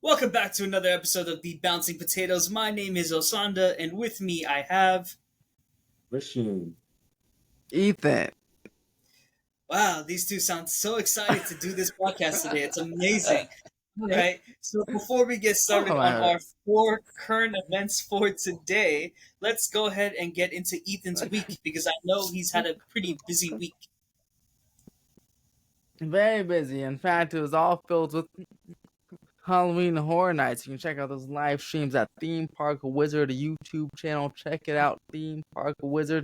Welcome back to another episode of the Bouncing Potatoes. My name is Osandha, and with me I have. Listen. Ethan. Wow, these two sound so excited to do this podcast today. It's amazing. All right, so before we get started on our 4 current events for today, let's go ahead and get into Ethan's week because I know he's had a pretty busy week. Very busy. In fact, it was all filled with Halloween Horror Nights. You can check out those live streams at Theme Park Wizard YouTube channel. Check it out, Theme Park Wizard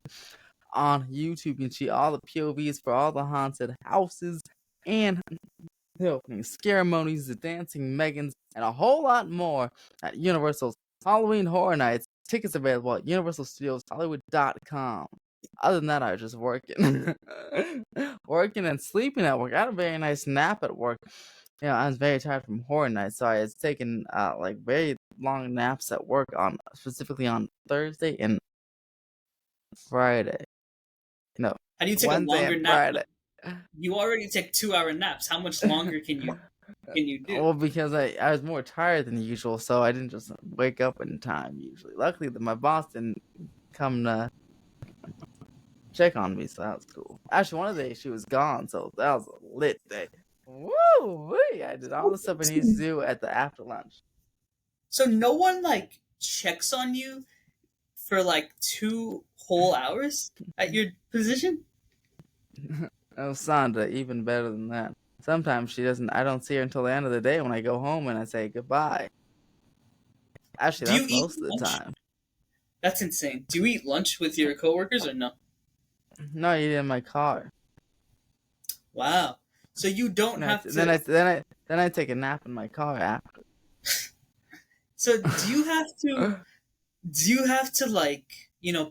on YouTube. You can see all the POVs for all the haunted houses and the opening ceremonies, the dancing Megans, and a whole lot more at Universal's Halloween Horror Nights. Tickets available at universalstudioshollywood.com. Other than that, I was just working. Working and sleeping at work. I had a very nice nap at work. You know, I was very tired from Horror Nights, so I was taking very long naps at work specifically on Thursday and Friday. No. How do you take Wednesday a longer and nap? Friday. You already take 2-hour naps. How much longer can you do? Well, because I was more tired than usual, so I didn't just wake up in time usually. Luckily, my boss didn't come to check on me, so that was cool. Actually, one of the days she was gone, so that was a lit day. Woo! I did all the stuff I needed to do at the after lunch. So no one checks on you for 2 whole hours at your position? Osandha, even better than that. Sometimes she doesn't. I don't see her until the end of the day when I go home and I say goodbye. Actually, that's most of the time. That's insane. Do you eat lunch with your coworkers or no? No, I eat in my car. Wow. So you don't have to. Then I take a nap in my car after. So do you have to?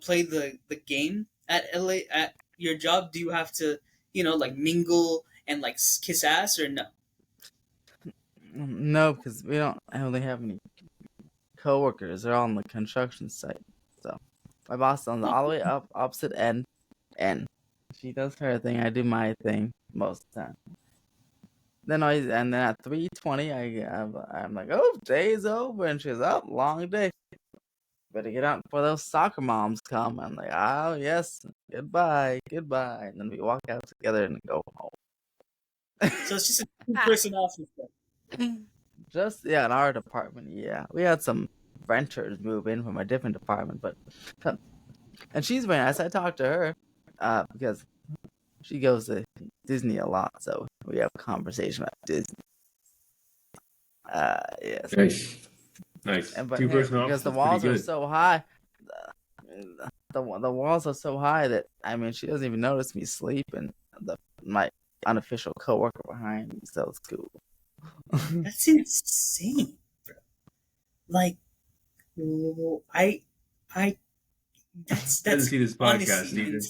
Play the game at LA at your job? Do you have to mingle and kiss ass or no? No, because we don't really have any coworkers. They're all on the construction site. So my boss is on the all the way up opposite end, and she does her thing. I do my thing most of the time. Then at 3:20, I'm like, oh, day's over, and she's up, long day. Better get out before those soccer moms come. I'm like, oh yes, goodbye, and then we walk out together and go home. So it's just a 2-person office. Just in our department, yeah, we had some renters move in from a different department, and she's very nice. I talked to her because she goes to Disney a lot, so we have a conversation about Disney. Yes. Nice. But because the walls are so high, the walls are so high that she doesn't even notice me sleep, and my unofficial coworker behind me, so it's cool. That's insane, bro. That's didn't see this podcast either.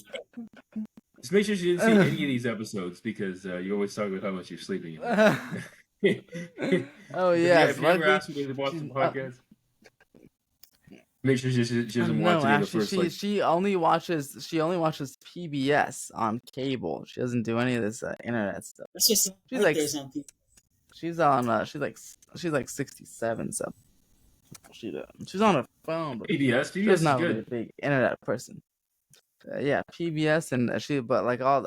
Just make sure she didn't see any of these episodes because you always talk about how much you're sleeping. Oh yeah. If you ever ask me to watch the podcast, make sure she doesn't watch it in the first. She only watches PBS on cable. She doesn't do any of this internet stuff. That's just she's like 67, so she's on her phone. But PBS she's not good. really a big internet person. Yeah, PBS and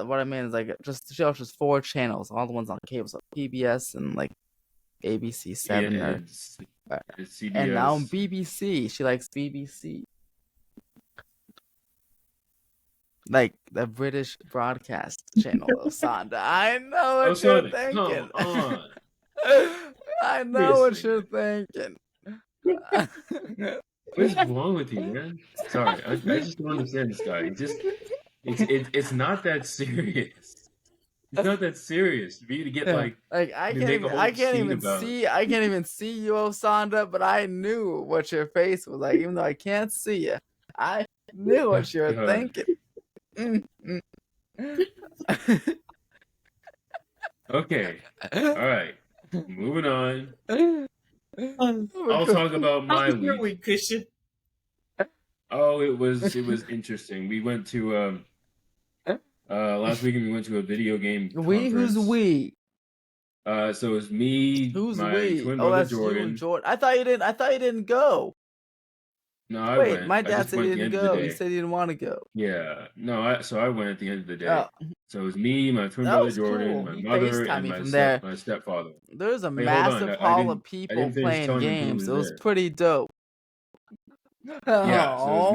what I mean is she watches 4 channels, all the ones on cable, so PBS and ABC 7 and now BBC. She likes BBC, like the British broadcast channel. Osandha, I know what you're thinking. Come on. I know what you're thinking. What is wrong with you, man? Sorry, I just don't understand this guy. It's not that serious. It's not that serious for you to get I can't even see you, Osandha, but I knew what your face was like, even though I can't see you. I knew what you were thinking. Okay, all right, moving on. I'll talk about my week. Christian. Oh, it was interesting. We went to last weekend. We went to a video game conference. Who's we? So it was me, Who's my we? twin Oh, brother that's you and Jordan. Jordan. I thought you didn't go. No, I Wait, went. my I dad just said he went at the didn't end of the go. He day. said he didn't want to go. Yeah. No, so I went at the end of the day. Oh, So it was me, my twin that brother was Jordan, cool. my He mother, FaceTimed and me from there. my stepfather. There's a Wait, hold on. massive hall of I people didn't finish playing telling them who games. was It was there. pretty dope. Yeah. So it was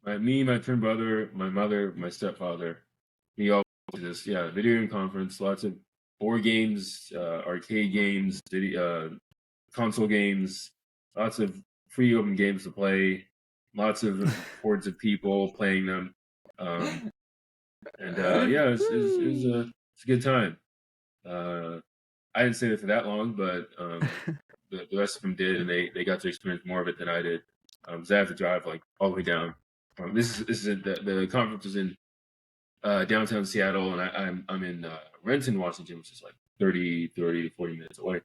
Oh, me, my twin brother, my mother, my stepfather. We all went to this video game conference. Lots of board games, arcade games, console games, lots of free open games to play, lots of hordes of people playing them. And it's a good time. I didn't stay there for that long, but the rest of them did, and they got to experience more of it than I did. So I have to drive like all the way down. This is the conference was in downtown Seattle, and I'm in Renton, Washington, which is like 30 to 40 minutes away.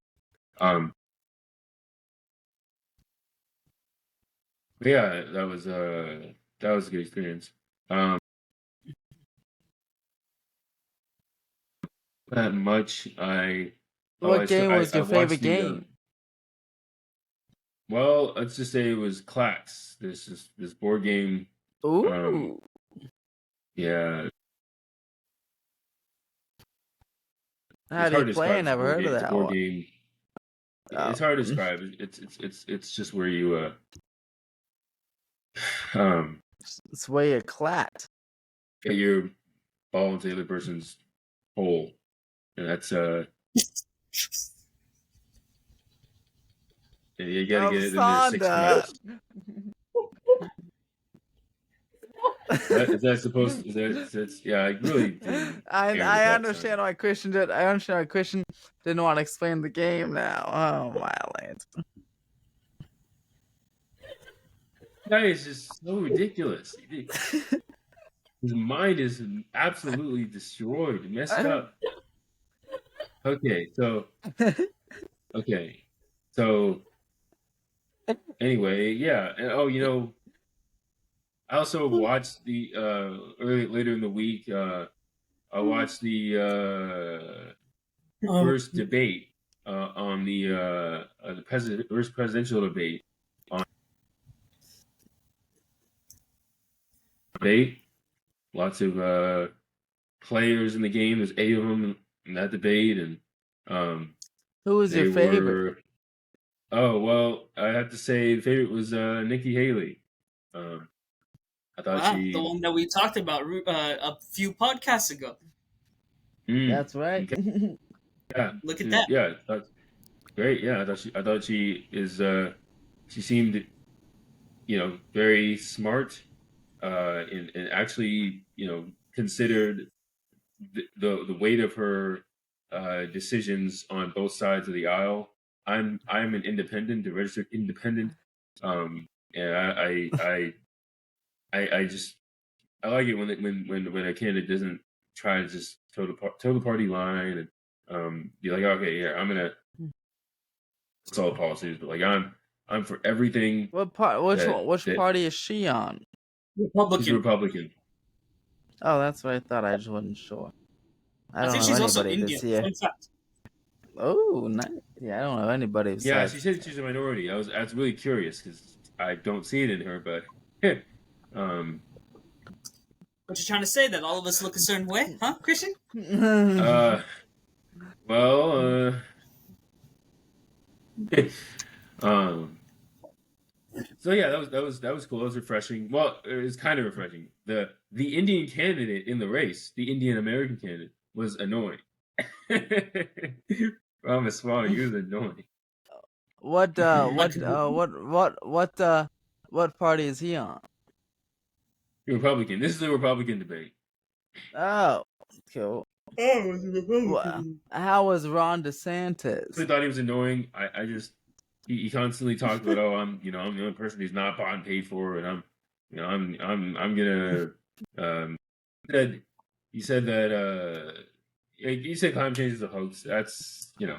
But yeah, that was a good experience. Not much. what game was I your watched favorite the game? well, let's just say it was Clax. This board game. Ooh, Yeah, how it's do you hard to play? I describe. It's a never board heard game. of It's a that board one. game. Oh, It's hard to describe. It's just where you um it's where you clat. get your ball into the other person's hole, and that's you got to get it in there 6 Osandha. times. Is that supposed? Yeah? I really didn't care about I that understand time. why Christian did. I understand why Christian didn't want to explain the game now. Oh my land. That is just so ridiculous. His mind is absolutely destroyed, messed up. Okay, so anyway, yeah. And, I also watched the later in the week. I watched the first debate on the first presidential debate on debate. Lots of players in the game. There's 8 of them in that debate, and Who was your they favorite? were. Oh well, I have to say the favorite was Nikki Haley. I thought Wow, the she. one that we talked about a few podcasts ago. That's right. Okay, yeah, Look at that. yeah, that's great. Yeah, I thought she is. She seemed, very smart, and actually, considered the weight of her decisions on both sides of the aisle. I'm an independent, a registered independent, and I just I like it when a candidate doesn't try to just toe the party line and be like, okay, yeah, I'm gonna solve policies, but like I'm for everything What part? Which that one? Which that party is she on? she's a Republican. Republican. Oh, that's what I thought. I just wasn't sure. I I don't think know she's also anybody this Indian. year. Fun fact. Oh, nice. Yeah, I don't know anybody Yeah, besides. she said she's a minority. I was really curious because I don't see it in her, but um What you trying to say? That all of us look a certain way, huh, Christian? uh well um so yeah, that was cool. That was refreshing. Well, it was kind of refreshing. The Indian candidate in the race, the Indian American candidate, was annoying. Promise, Swan, he was annoying. what? Like, What party is he on? Republican. This is a Republican debate. Oh, cool. oh, it's a Republican. How was Ron DeSantis? I thought he was annoying. I just he constantly talked about, oh, I'm the only person who's not bought and paid for, and I'm gonna said he said that he said climate change is a hoax. That's and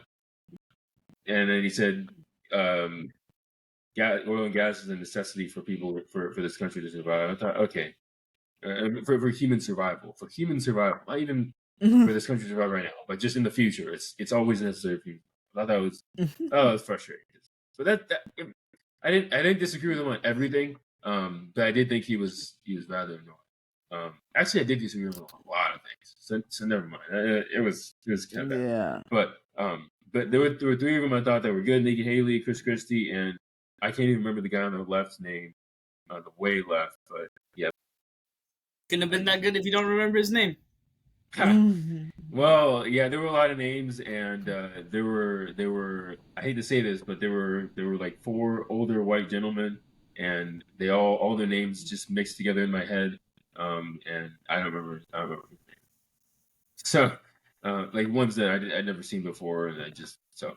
then he said oil and gas is a necessity for people for this country to survive. I thought, okay, for human survival, not even where this country's about right now, but just in the future, it's always necessary for you. I thought that was frustrating. So I didn't disagree with him on everything, but I did think he was rather annoying. Actually, I did disagree with him on a lot of things, so never mind. It was kind of bad. Yeah. But there were three of them I thought that were good: Nikki Haley, Chris Christie, and I can't even remember the guy on the left's name, the way left. But yeah, Couldn't have been that good if you don't remember his name. Well, yeah, there were a lot of names, and there were. I hate to say this, but there were like four older white gentlemen, and they all their names just mixed together in my head, and I don't remember. His name. So, like ones that I'd never seen before, and I just so.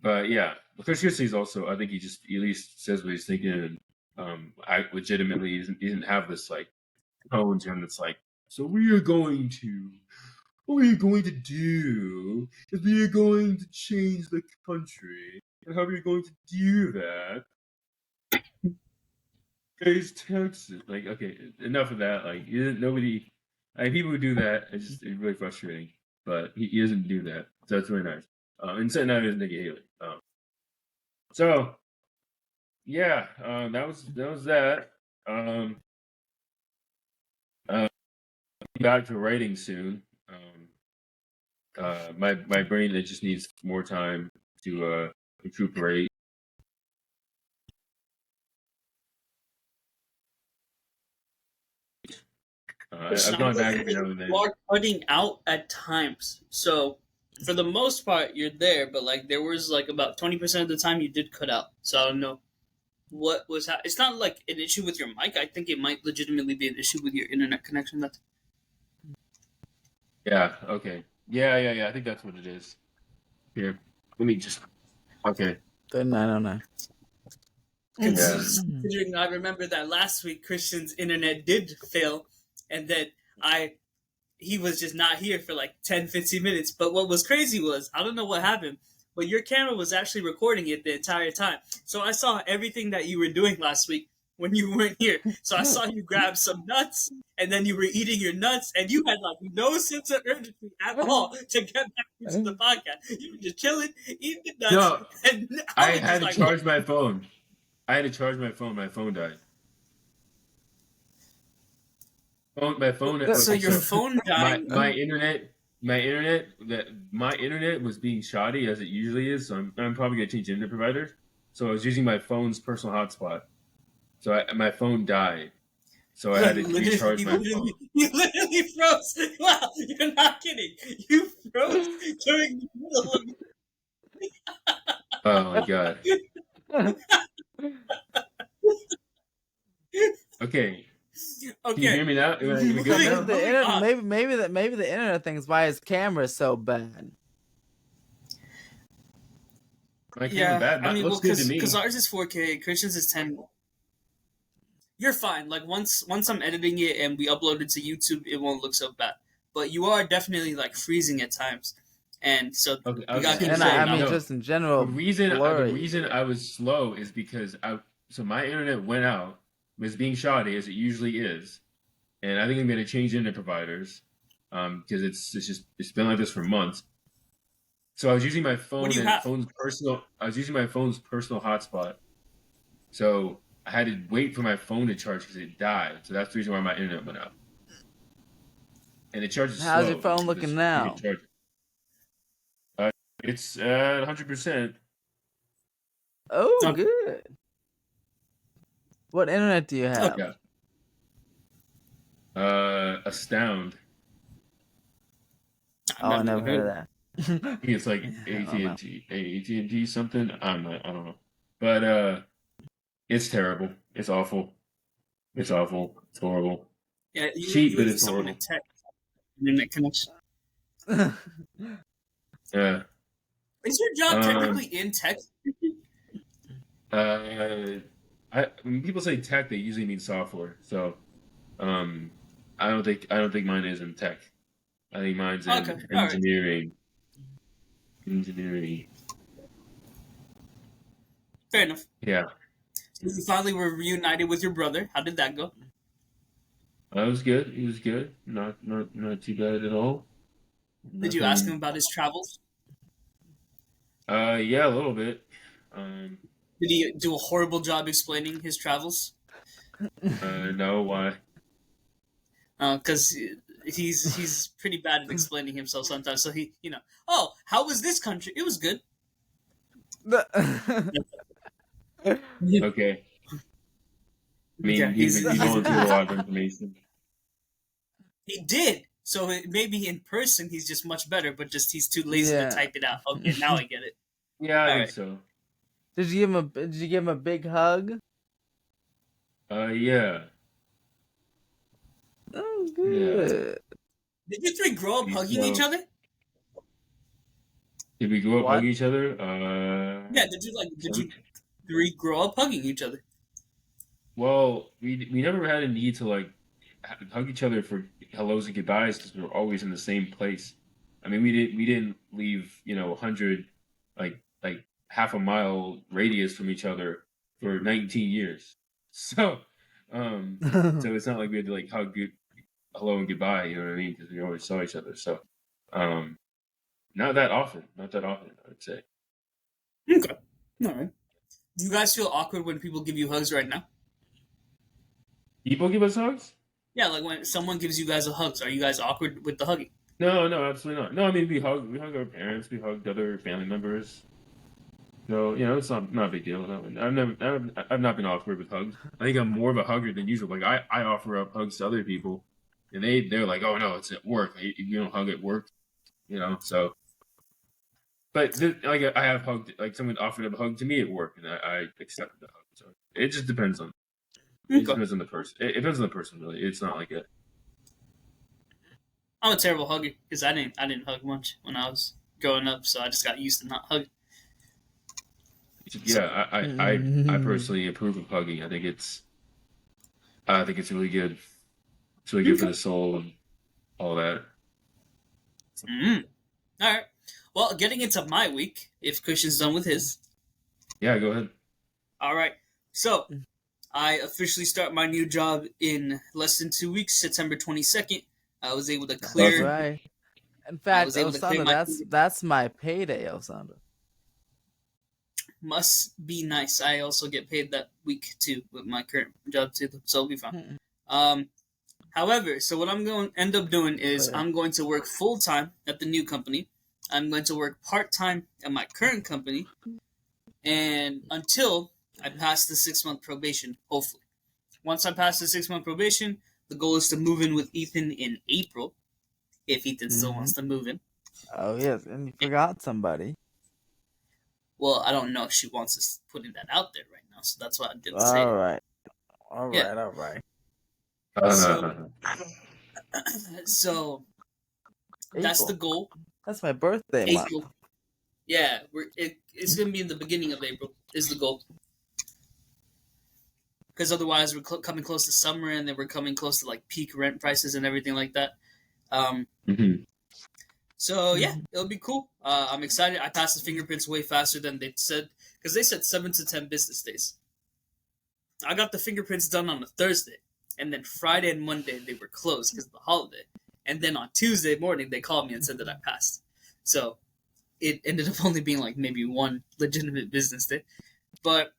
But yeah, Chris Christie's also. I think he just at least says what he's thinking, and I legitimately he doesn't have this like tone to him that's like. So what we are going to do is we are going to change the country. And how are we going to do that? Is Texas. Like, okay, enough of that. Like, nobody, people who do that, it's really frustrating. But he doesn't do that. So that's really nice. And so now there's Nikki Haley. So, yeah, that was that. Back to writing soon. My brain it just needs more time to recuperate. I've gone back every now and then. You are cutting out at times, so for the most part you're there, but like there was like about 20% of the time you did cut out. So I don't know what was it's not like an issue with your mic. I think it might legitimately be an issue with your internet connection. That's Yeah. Okay. Yeah. I think that's what it is. Here, let me just. Okay. 3909. Considering I remember that last week Christian's internet did fail, and that he was just not here for like 10-15 minutes. But what was crazy was, I don't know what happened, but your camera was actually recording it the entire time. So I saw everything that you were doing last week when you weren't here. So I saw you grab some nuts, and then you were eating your nuts, and you had like no sense of urgency at all to get back into the podcast. You were just chilling, eating the nuts. No, and I had to charge my phone. I had to charge my phone. My phone died. My phone. So your phone died. My internet was being shoddy as it usually is. So I'm probably gonna change internet providers. So I was using my phone's personal hotspot. So my phone died. So I had to recharge my phone. You literally froze. Wow, you're not kidding. You froze during the middle of. Oh my god. Okay. Can you hear me now? Maybe the internet thing is why his camera is so bad. My camera bad. I mean, because ours is 4K, Christian's is 10. You're fine. Like once I'm editing it and we upload it to YouTube, it won't look so bad. But you are definitely like freezing at times, and so just in general. The reason I was slow is because my internet went out. Was being shoddy as it usually is, and I think I'm going to change internet providers because it's been like this for months. So I was using my phone's personal. I was using my phone's personal hotspot, so I had to wait for my phone to charge because it died. So that's the reason why my internet went out. And it charges. How's slow your phone looking now? It's at 100%. Oh, good. What internet do you have? Astound. I never heard of that. It's like AT&T something. I don't know. But it's terrible. It's awful. It's awful. It's horrible. Yeah, cheap, but it's horrible. Internet connection. Yeah. Is your job technically in tech? When people say tech, they usually mean software. So, I don't think mine is in tech. I think mine's in engineering. Right. Engineering. Fair enough. Yeah. So you finally were reunited with your brother. How did that go? It was good. He was good. Not too bad at all. Did you ask him Nothing. about his travels? Yeah, a little bit. Um, Did he do a horrible job explaining his travels? no, why? Because he's pretty bad at explaining himself sometimes. So oh, how was this country? It was good. Okay. I Yeah, mean, he he's volunteered a lot of information. he did. So maybe in person he's just much better, but just he's too lazy to Yeah. type it out. Okay, now I get it. Yeah, I All think right. so. Did you give him a big hug? Yeah, Oh, yeah. good. Did you three grow up hugging each Well, other? did we grow up What? hugging each other? Yeah. Did Some, you three grow up hugging each other? well, we never had a need to like hug each other for hellos and goodbyes because we were always in the same place. I mean, we didn't leave 100 like half a mile radius from each other for 19 years. So, so it's not like we had to like hello and goodbye. You know what I mean? Because we always saw each other. So, um, not that often. Not that often, I would say. Okay. All right. Do you guys feel awkward when people give you hugs right now? People give us hugs? Yeah, like when someone gives you guys a hug, are you guys awkward with the hugging? No, no, absolutely not. No, I mean we hug our parents, we hugged other family members. So it's not a big deal. No, I've not been awkward with hugs. I think I'm more of a hugger than usual. Like I offer up hugs to other people, and they're like, oh no, it's at work. You don't hug at work, So, but like I have hugged like someone offered up a hug to me at work, and I accepted the hug. So it just Okay. depends on the person. It depends on the person really. It's not like a I'm a terrible hugger because I didn't hug much when I was growing up, so I just got used to not hugging. So yeah. I personally approve of hugging. I think it's really good. It's really good for okay. the soul and all that. Mm. All right. Well, getting into my week, if Christian's done with his. Yeah, go ahead. All right. So I officially start my new job in less than 2 weeks, September 22nd. I was able to That's clear. Awesome. right. In I fact, was able to clear Osandha, my. that's my payday, Osandha. Must be nice. I also get paid that week too with my current job too, so it'll be fun. Um, However, so what I'm going to end up doing is I'm going to work full time at the new company. I'm going to work part time at my current company, and until I pass the 6 month probation, hopefully. Once I pass the 6 month probation, the goal is to move in with Ethan in April, if Ethan still Mm-hmm. wants to move in. Oh yes, and you forgot somebody. Well, I don't know if she wants us putting that out there right now, so that's why I didn't say All it. right, all Yeah. right, all right. So, Uh, so that's the April. goal. That's my birthday month. April. Yeah, it's gonna be in the beginning of April is the goal. Because otherwise, we're coming close to summer, and then we're coming close to like peak rent prices and everything like that. Um, mhm. so yeah, it'll be cool. I'm excited. I passed the fingerprints way faster than they said because they said 7 to 10 business days. I got the fingerprints done on a Thursday, and then Friday and Monday they were closed because of the holiday. And then on Tuesday morning they called me and said that I passed. So it ended up only being like maybe one legitimate business day, but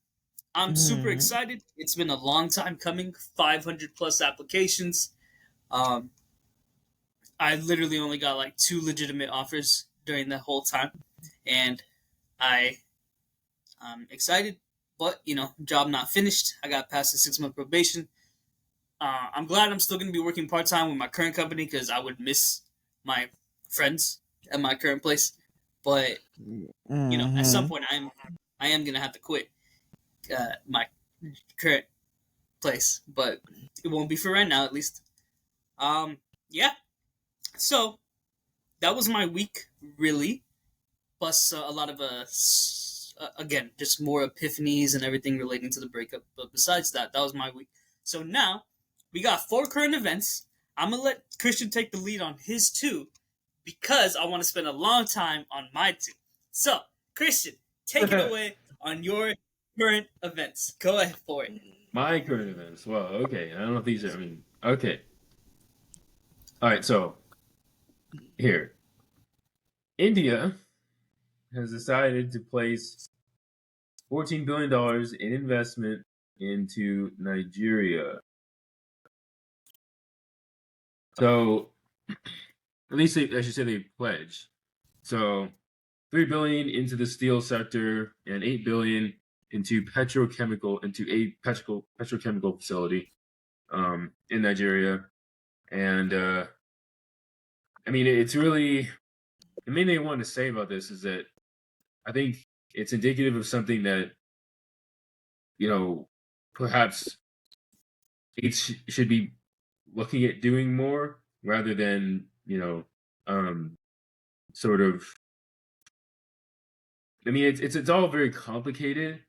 I'm super Mm-hmm. excited. It's been a long time coming. 500 plus applications. Um, I literally only got like 2 legitimate offers during that whole time, and I'm excited. But job not finished. I got past the 6 month probation. I'm glad I'm still going to be working part time with my current company because I would miss my friends at my current place. But at some Mm-hmm. point, I am going to have to quit my current place, but it won't be for right now, at least. Yeah. So that was my week, really. Plus a lot of again, just more epiphanies and everything relating to the breakup. But besides that, that was my week. So now we got 4 current events. I'm gonna let Christian take the lead on his 2 because I want to spend a long time on my 2. So Christian, take it away on your current events. Go ahead for it. My current events. Well, okay. I don't know if these are. I mean, okay. All right, so here, India has decided to place $14 billion in investment into Nigeria. So, at least I should say they pledged. So, $3 billion into the steel sector and $8 billion into a petrochemical facility in Nigeria. And I mean, it's really the main thing I wanted to say about this is that I think it's indicative of something that perhaps states should be looking at doing more rather than sort of. I mean, it's all very complicated,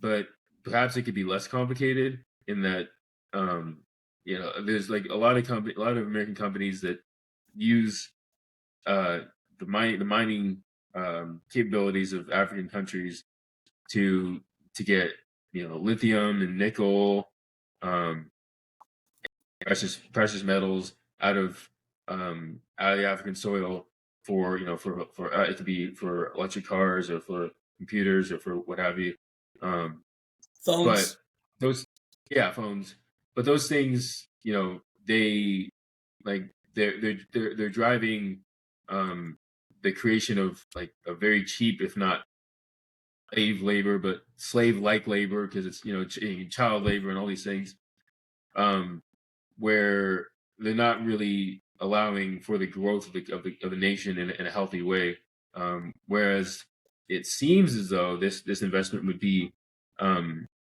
but perhaps it could be less complicated in that there's like a lot of American companies that use the mining capabilities of African countries to get lithium and nickel, um, precious metals out of the African soil for it could be for electric cars or for computers or for what have you. But Phones. those phones. But those things, they like they're driving the creation of like a very cheap, if not slave labor, but slave-like labor because it's child labor and all these things, where they're not really allowing for the growth of the nation in a healthy way. Whereas it seems as though this investment would be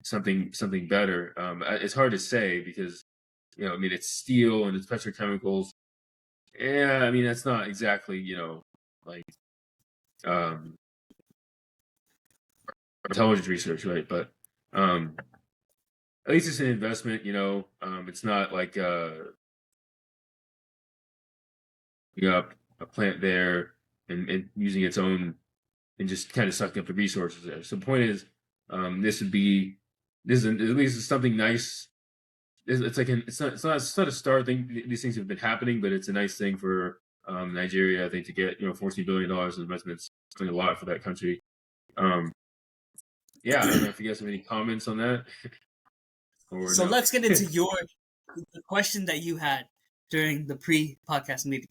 something better. It's hard to say because I mean it's steel and it's petrochemicals. Yeah, I mean that's not exactly like um, intelligence research, right? But at least it's an investment. It's not like you got a plant there and using its own and just kind of sucking up the resources there. So the point is, this would be at least something nice. It's like it's not a star thing. These things have been happening, but it's a nice thing for Nigeria. I think to get $14 billion in investments. It's doing a lot for that country. Yeah, I don't know if you guys have any comments on that or So no. let's get into the question that you had during the pre-podcast meeting.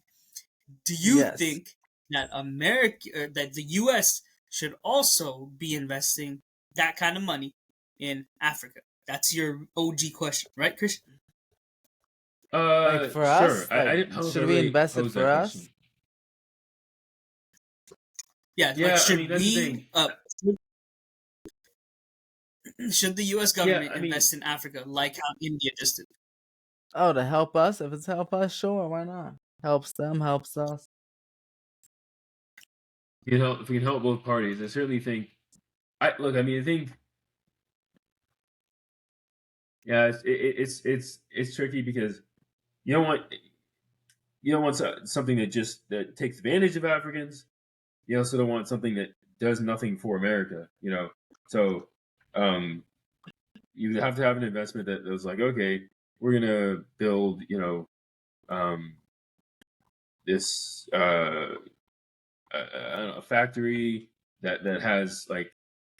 Do you Yes. think that that the U.S. should also be investing that kind of money in Africa? That's your OG question, right, Christian? Like for Sure. us, like I didn't know if I should we really invest it posed for that question. us? Yeah, like Yeah, I mean that's the thing. should the U.S. Yeah, government I mean, invest in Africa like how India just did? Oh, to help us? If it's help us, sure, why not? Helps them, helps us. if we can help both parties, I certainly think. I mean, I think, yeah, it's tricky because you don't want something that takes advantage of Africans. You also don't want something that does nothing for America. So um, you have to have an investment that was like, okay, we're gonna build, um, this I don't know, a factory that has like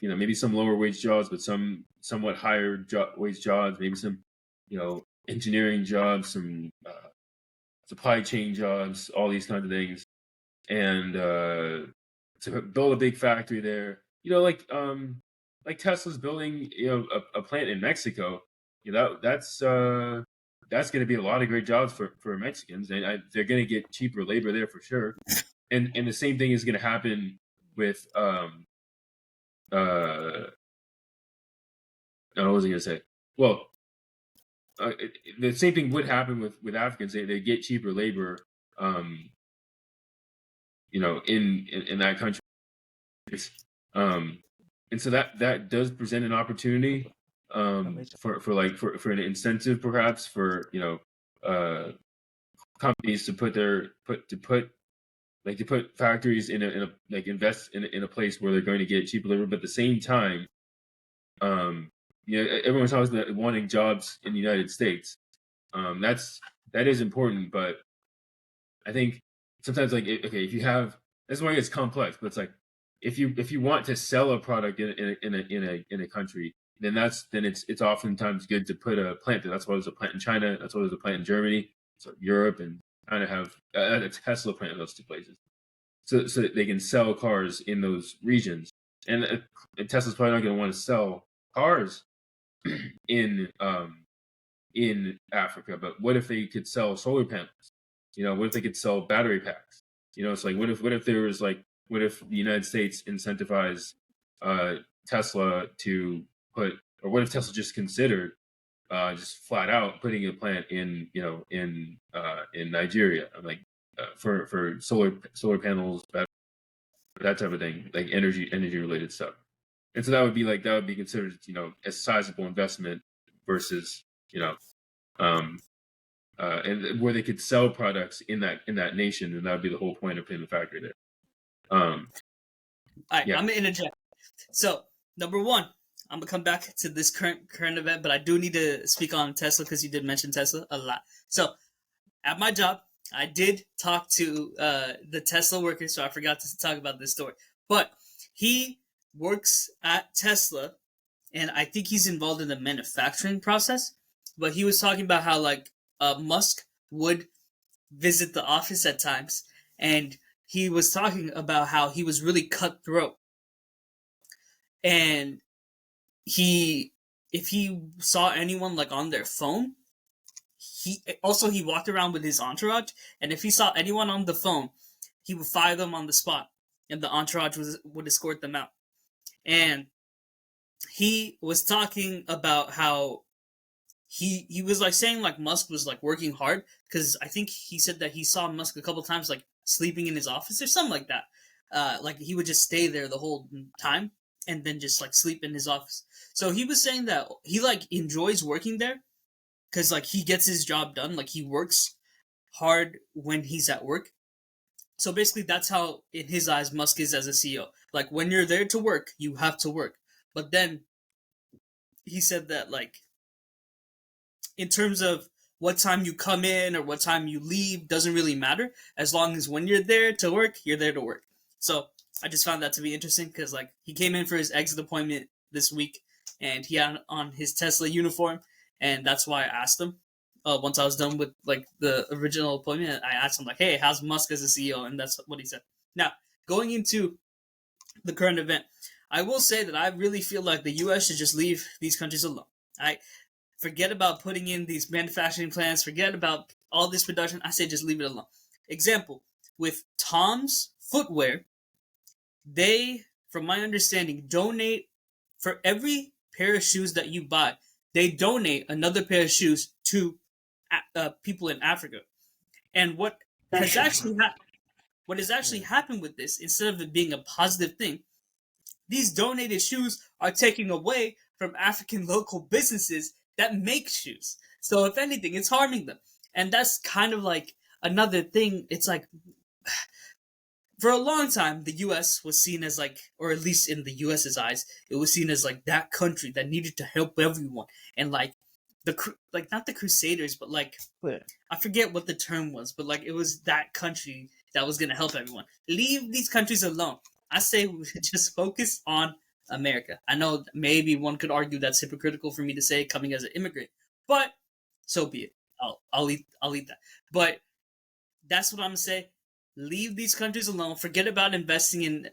maybe some lower wage jobs, but some somewhat higher wage jobs, maybe some engineering jobs, some supply chain jobs, all these kinds of things, and to build a big factory there. Like Tesla's building a plant in Mexico. That's going to be a lot of great jobs for Mexicans, and they're going to get cheaper labor there for sure. And the same thing is going to happen with what was I going to say? Well, the same thing would happen with Africans. They get cheaper labor, um, in that country, um, and so that does present an opportunity for an incentive perhaps for companies to put factories in a like invest in a place where they're going to get cheap labor, but at the same time, everyone's always wanting jobs in the United States. That is important, but I think sometimes like if you have, that's why it's complex, but it's like if you want to sell a product in a country, then it's oftentimes good to put a plant there. That's why there's a plant in China. That's why there's a plant in Germany. So Europe and kind of have a Tesla plant in those two places, so that they can sell cars in those regions. And Tesla's probably not going to want to sell cars in Africa. But what if they could sell solar panels? What if they could sell battery packs? It's like what if there was like what if the United States incentivized Tesla to put, or what if Tesla just considered just flat out putting a plant in Nigeria, like for solar panels, that type of thing, like energy related stuff. And so that would be considered a sizable investment versus and where they could sell products in that nation, and that would be the whole point of putting the factory there. All right, yeah. I'm gonna interject. So number one, I'm gonna come back to this current event, but I do need to speak on Tesla because you did mention Tesla a lot. So at my job, I did talk to the Tesla worker, so I forgot to talk about this story. But he works at Tesla, and I think he's involved in the manufacturing process. But he was talking about how Musk would visit the office at times, and he was talking about how he was really cutthroat. And if he saw anyone on their phone, he walked around with his entourage, and if he saw anyone on the phone, he would fire them on the spot, and the entourage would escort them out. And he was talking about how he was saying Musk was working hard, because I think he said that he saw Musk a couple times sleeping in his office or something like that. He would just stay there the whole time and then just sleep in his office. So he was saying that he enjoys working there because he gets his job done. He works hard when he's at work. So basically that's how in his eyes Musk is as a CEO. When you're there to work, you have to work. But then he said that in terms of what time you come in or what time you leave doesn't really matter, as long as when you're there to work, you're there to work. So I just found that to be interesting because he came in for his exit appointment this week, and he had on his Tesla uniform, and that's why I asked him. Once I was done with the original appointment, I asked him hey, how's Musk as a CEO? And that's what he said. Now, going into the current event, I will say that I really feel like the U.S. should just leave these countries alone. Forget about putting in these manufacturing plants. Forget about all this production. I say just leave it alone. Example, with Tom's footwear, they, from my understanding, donate for every pair of shoes that you buy. They donate another pair of shoes to people in Africa. And what has actually happened with this, instead of it being a positive thing, these donated shoes are taking away from African local businesses that make shoes. So if anything, it's harming them. And that's kind of another thing. It's for a long time, the U.S. was seen as or at least in the U.S.'s eyes, it was seen as that country that needed to help everyone. And not the Crusaders, but I forget what the term was, but it was that country that was going to help everyone. Leave these countries alone. I say we should just focus on America. I know maybe one could argue that's hypocritical for me to say coming as an immigrant, but so be it. I'll eat that. But that's what I'm gonna say. Leave these countries alone. Forget about investing in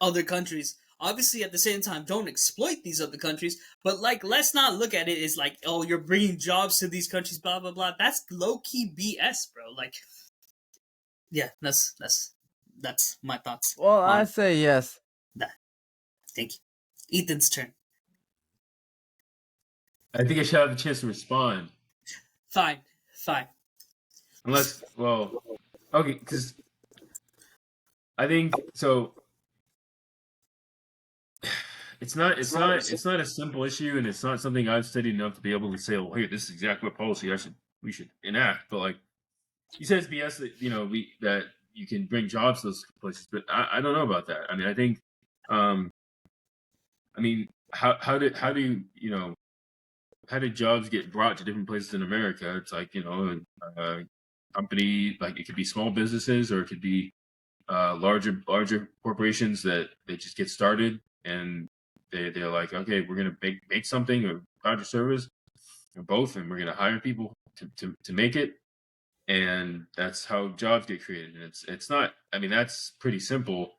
other countries. Obviously, at the same time, don't exploit these other countries. But let's not look at it as oh, you're bringing jobs to these countries, blah blah blah. That's low key BS, bro. Yeah, that's my thoughts. Well, I say yes. That. Thank you. Ethan's turn. I think I should have a chance to respond. Fine. Unless, well, okay, because I think so. It's not a simple issue, and it's not something I've studied enough to be able to say, "Oh, hey, this is exactly what policy we should enact." But you said it's BS that that you can bring jobs to those places, but I don't know about that. I mean, I think, how did jobs get brought to different places in America? It's company, like it could be small businesses or it could be larger corporations that they just get started and they're like, okay, we're gonna make something or product or service or both, and we're gonna hire people to make it, and that's how jobs get created. And it's not. I mean, that's pretty simple.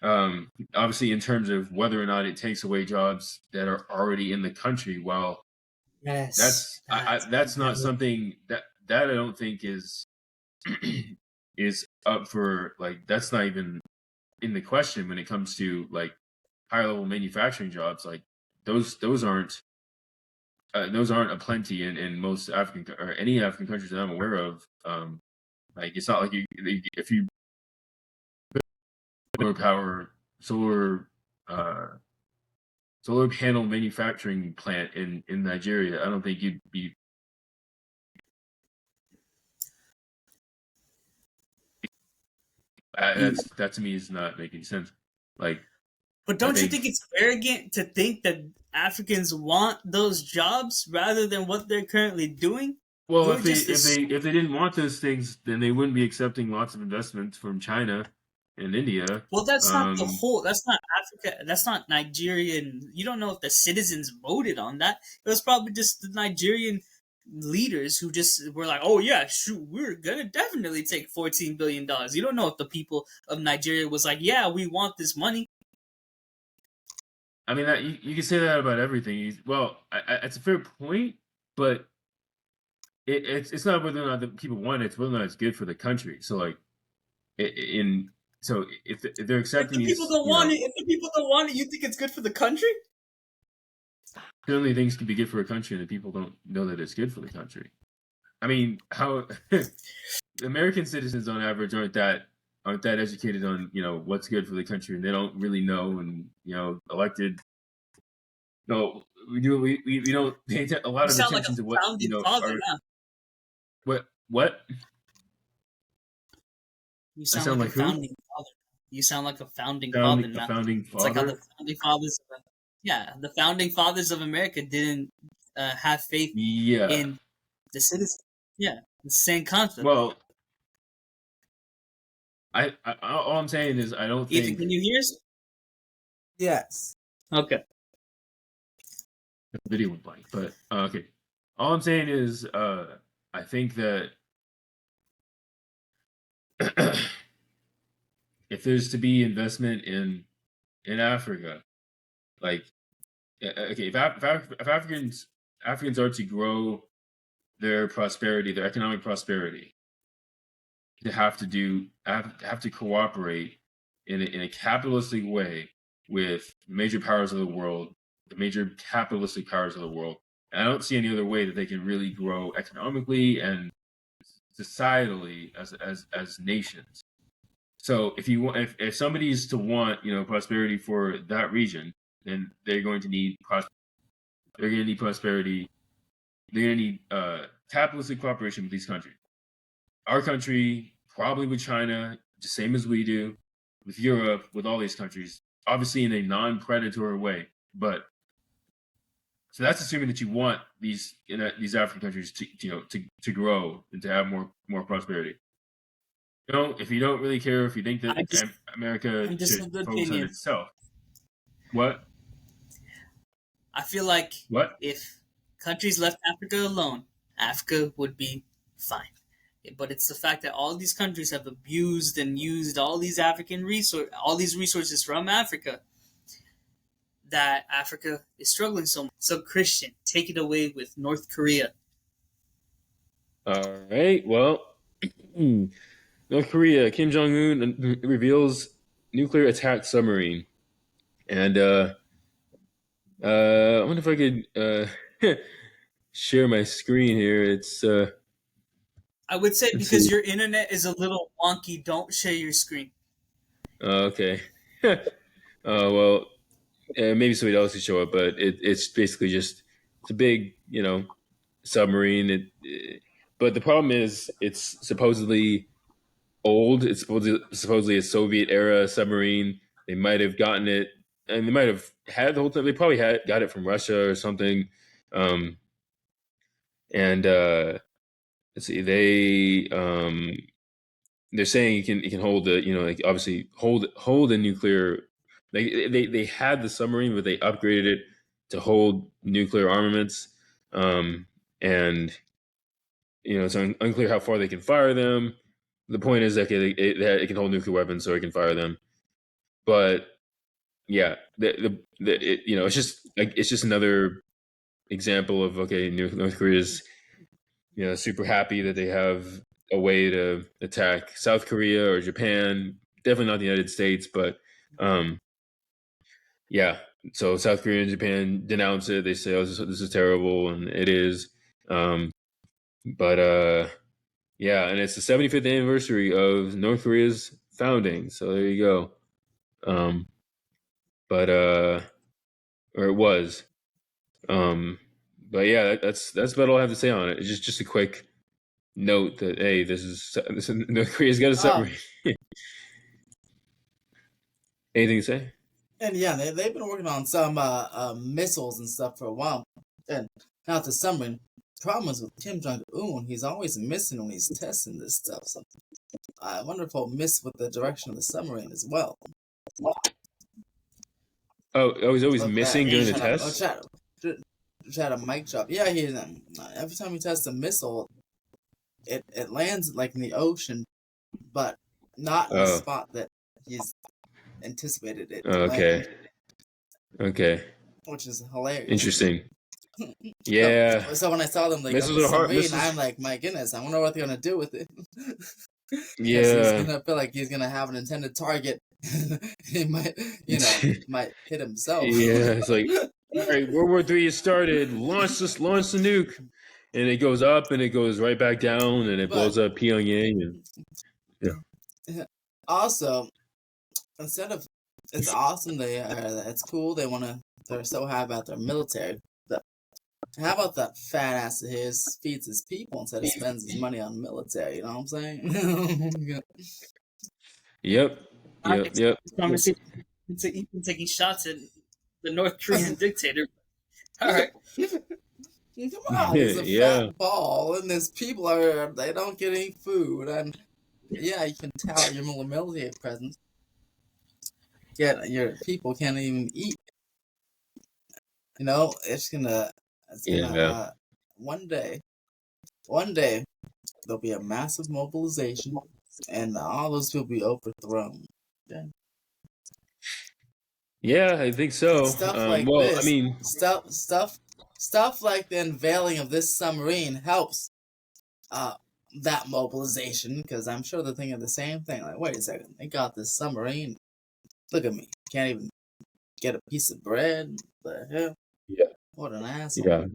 Obviously, in terms of whether or not it takes away jobs that are already in the country, well, Yes, that's not something that I don't think is is up for, like, that's not even in the question when it comes to like higher level manufacturing jobs. Like those aren't aplenty in most African or any African countries that I'm aware of. Like it's not like if you solar power solar uh, solar panel manufacturing plant in Nigeria, I don't think you'd be. That to me is not making sense. Like, but don't you think it's arrogant to think that Africans want those jobs rather than what they're currently doing? Well, if they didn't want those things, then they wouldn't be accepting lots of investments from China and India. Well, that's not the whole. That's not Africa. That's not Nigerian. You don't know if the citizens voted on that. It was probably just the Nigerian leaders who just were like, "Oh yeah, shoot, we're gonna definitely take $14 billion." You don't know if the people of Nigeria was like, "Yeah, we want this money." I mean, that you can say that about everything. Well, it's a fair point, but it's not whether or not the people want it; it's whether or not it's good for the country. So, like, if they're accepting if the people don't want it, if the people don't want it, you think it's good for the country? Certainly, things can be good for a country, and the people don't know that it's good for the country. I mean, how American citizens on average aren't that educated on what's good for the country, and they don't really know. And elected. No, we don't pay a lot of attention to what father, what. You sound like a founding father. You sound like a founding father. A founding father. It's like how the founding fathers. The founding fathers of America didn't have faith in the citizens. Yeah, the same concept. Well, all I'm saying is I don't think. Can you hear us? Yes. Okay. The video went blank, but okay. All I'm saying is I think that if there's to be investment in Africa, like okay, if Africans are to grow their prosperity, their economic prosperity, they have to cooperate in a capitalistic way with major powers of the world, the major capitalistic powers of the world. And I don't see any other way that they can really grow economically and societally as nations. So if somebody's to want prosperity for that region, then they're going to need prosperity. They're going to need capitalistic cooperation with these countries. Our country, probably with China, the same as we do, with Europe, with all these countries, obviously in a non-predatory way. But so that's assuming that you want these African countries to grow and to have more prosperity. If you don't really care, if you think that America should focus on itself, what? I feel like if countries left Africa alone, Africa would be fine. But it's the fact that all these countries have abused and used all these all these resources from Africa, that Africa is struggling so much. So, Christian, take it away with North Korea. All right. Well, North Korea, Kim Jong-un reveals nuclear attack submarine. And I wonder if I could share my screen here. It's I would say because your internet is a little wonky, don't share your screen. Okay. Well, maybe somebody else could show it, but it's basically just it's a big submarine. But the problem is it's supposedly old. It's supposedly a Soviet era submarine. They might have gotten it, and they might have had the whole time. They probably got it from Russia or something. And let's see, they're saying you can hold the, like obviously hold a nuclear. They had the submarine, but they upgraded it to hold nuclear armaments, and it's unclear how far they can fire them. The point is that it can hold nuclear weapons, so it can fire them. But yeah, it's just another example of, okay, North Korea's super happy that they have a way to attack South Korea or Japan. Definitely not the United States, but yeah. So South Korea and Japan denounce it. They say, "Oh, this is terrible," and it is. But yeah, and it's the 75th anniversary of North Korea's founding. So there you go. But or it was. But yeah, that's about all I have to say on it. It's just a quick note that, hey, this North Korea's got a submarine. Anything to say? And yeah, they've been working on some missiles and stuff for a while. And now the submarine. The problem is with Kim Jong Un, he's always missing when he's testing this stuff. So I wonder if he'll miss with the direction of the submarine as well. Oh, he's always missing during the test? Try to mic drop. Yeah, every time he tests a missile, it lands like in the ocean, but not in the spot that he's anticipated it to land. Okay. Which is hilarious. Interesting. Yeah. So when I saw them like submarine, I'm like, my goodness, I wonder what they're gonna do with it. Yeah. He's gonna feel like he's gonna have an intended target. He might hit himself. Yeah, it's like, all right, World War III has started. Launch the nuke, and it goes up and it goes right back down, and it blows up Pyongyang. And yeah. Also, it's awesome. It's cool. They're so happy about their military. But how about that fat ass of his feeds his people instead of spends his money on military? You know what I'm saying? Yep. Conversation into even taking shots at the North Korean dictator. All right. Come on, he's a fat ball, and these people they don't get any food, and yeah, you can tell your military presence. Yet your people can't even eat. It's gonna one day there'll be a massive mobilization, and all those people will be overthrown. Yeah, I think so. Stuff like this. I mean, stuff like the unveiling of this submarine helps that mobilization, because I'm sure they're thinking the same thing. Like, wait a second, they got this submarine. Look at me, can't even get a piece of bread. The hell? Yeah. What an asshole.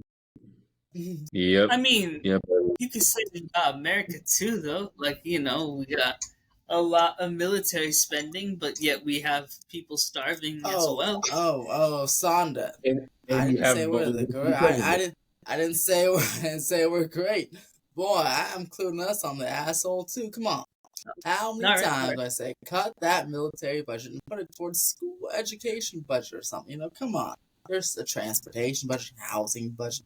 Yeah. Yep. I mean, you could say we got America too, though. Like, we got a lot of military spending, but yet we have people starving as well. Osandha. I didn't say we're the great. I didn't say we're great. Boy, I'm including us on the asshole too. Come on. How many times do I say cut that military budget and put it towards school education budget or something? Come on. There's a transportation budget, housing budget.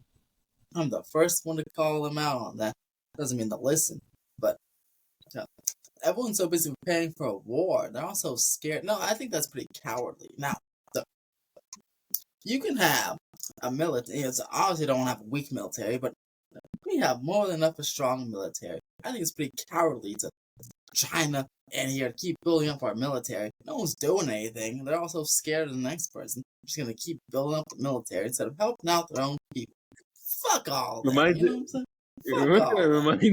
I'm the first one to call them out on that. Doesn't mean to listen, but everyone's so busy preparing for a war. They're also scared. No, I think that's pretty cowardly. Now, you can have a military. Obviously, don't have a weak military, but we have more than enough of a strong military. I think it's pretty cowardly to China and here to keep building up our military. No one's doing anything. They're also scared of the next person. They're just going to keep building up the military instead of helping out their own people. Fuck all that. Reminds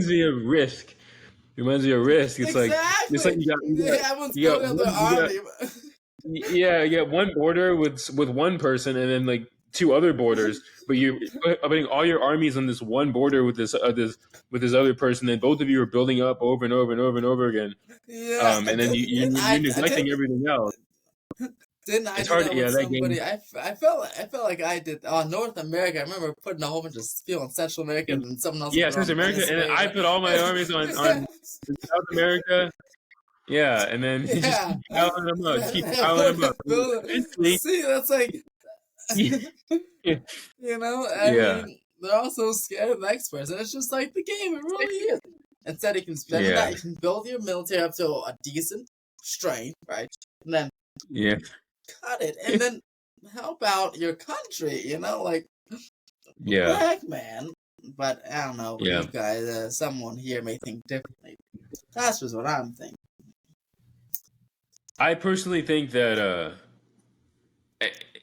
me of Risk. Reminds me of Risk. It's exactly. Like you got one border with one person, and then like two other borders, but you're putting all your armies on this one border with this other person, and both of you are building up over and over and over and over again. Yeah, and then you're neglecting everything else. Didn't I? It's hard. Somebody. I felt like I did. North America. I remember putting a whole bunch of people in Central America and someone else. Yeah, Central America, and then I put all my armies on South America. Yeah, and then just keep piling them up. See, that's like, I mean, they're also scared of experts, and it's just like the game. It really is. Instead, you can spend that. You can build your military up to a decent strength, right? And then cut it, and then help out your country. Like what the heck, man. But I don't know. You guys, someone here may think differently. That's just what I'm thinking. I personally think that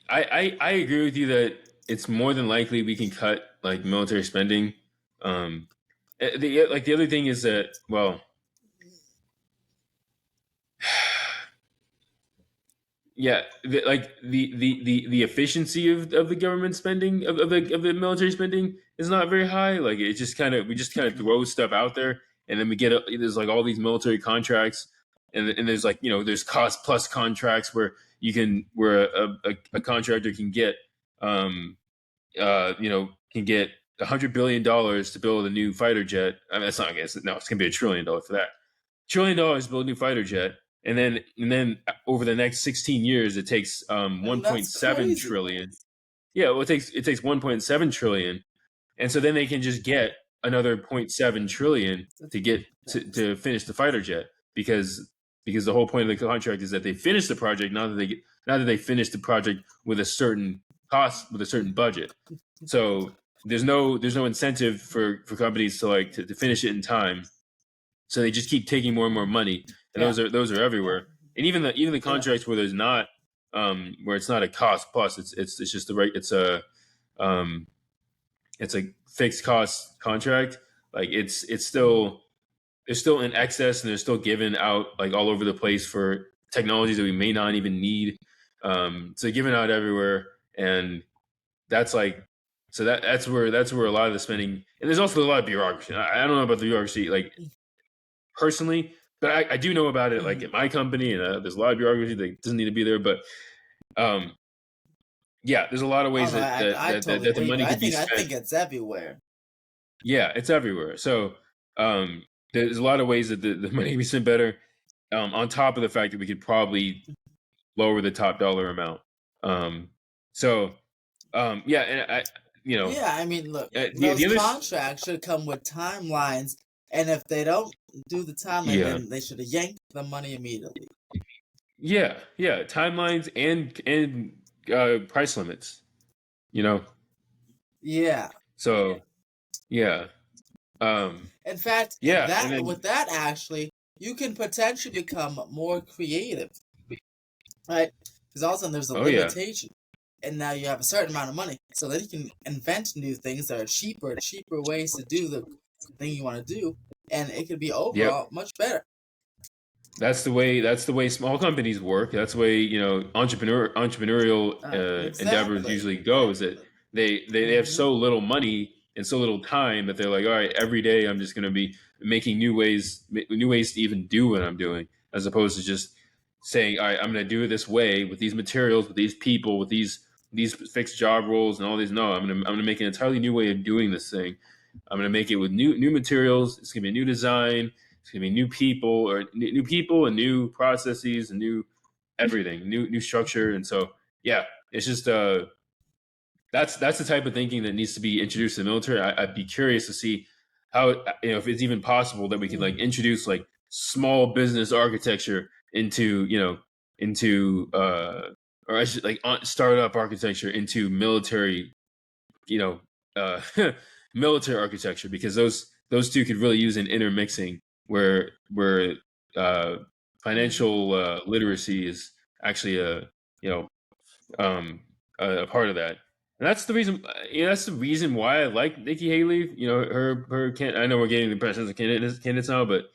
I agree with you that it's more than likely we can cut like military spending. The other thing is that, well, yeah, the efficiency of the government spending of the military spending is not very high. Like it just kind of we just kind of throw stuff out there, and then we get there's like all these military contracts, and there's like there's cost plus contracts where a contractor can get can get $100 billion to build a new fighter jet. I mean, that's not, I guess, no, it's gonna be $1 trillion for that. $1 trillion to build a new fighter jet, and then over the next 16 years, it takes 1.7 trillion. Yeah, well, it takes 1.7 trillion, and so then they can just get another 0.7 trillion to get to finish the fighter jet because the whole point of the contract is that they finish the project, not that they finish the project with a certain cost, with a certain budget. So there's no incentive for companies to finish it in time. So they just keep taking more and more money, and those are everywhere. And even the contracts where there's not where it's not a cost plus, it's just the right, it's a fixed cost contract. Like it's still they're still in excess, and they're still given out like all over the place for technologies that we may not even need. So given out everywhere, and that's like that's where a lot of the spending, and there's also a lot of bureaucracy. I don't know about the bureaucracy like personally, but I do know about it like at my company, and there's a lot of bureaucracy that doesn't need to be there. But there's a lot of ways that the money could be spent. I think it's everywhere. Yeah, it's everywhere. So there's a lot of ways that the money can be spent better. On top of the fact that we could probably lower the top dollar amount. And I mean, look, those contracts should come with timelines, and if they don't do the timeline, then they should have yanked the money immediately. Yeah, timelines and price limits. Yeah. So, yeah. In fact, with that actually, you can potentially become more creative, right? Because all of a sudden there's a limitation, and now you have a certain amount of money, so then you can invent new things that are cheaper ways to do the thing you want to do, and it could be overall much better. That's the way small companies work. That's the way entrepreneurial endeavors usually go. Is that they have so little money and so little time that they're like, all right, every day I'm just going to be making new ways to even do what I'm doing, as opposed to just saying, all right, I'm going to do it this way with these materials, with these people, with these fixed job roles and all these. No, I'm going to make an entirely new way of doing this thing. I'm going to make it with new materials. It's going to be a new design. It's going to be new people and new processes and new everything, new structure. And so, it's just that's the type of thinking that needs to be introduced to the military. I'd be curious to see how, if it's even possible that we could like introduce like small business architecture into or I should like startup architecture into military, military architecture, because those two could really use an intermixing where financial literacy is actually a part of that. And that's the reason. That's the reason why I like Nikki Haley. Her I know we're getting the presidential candidates now, but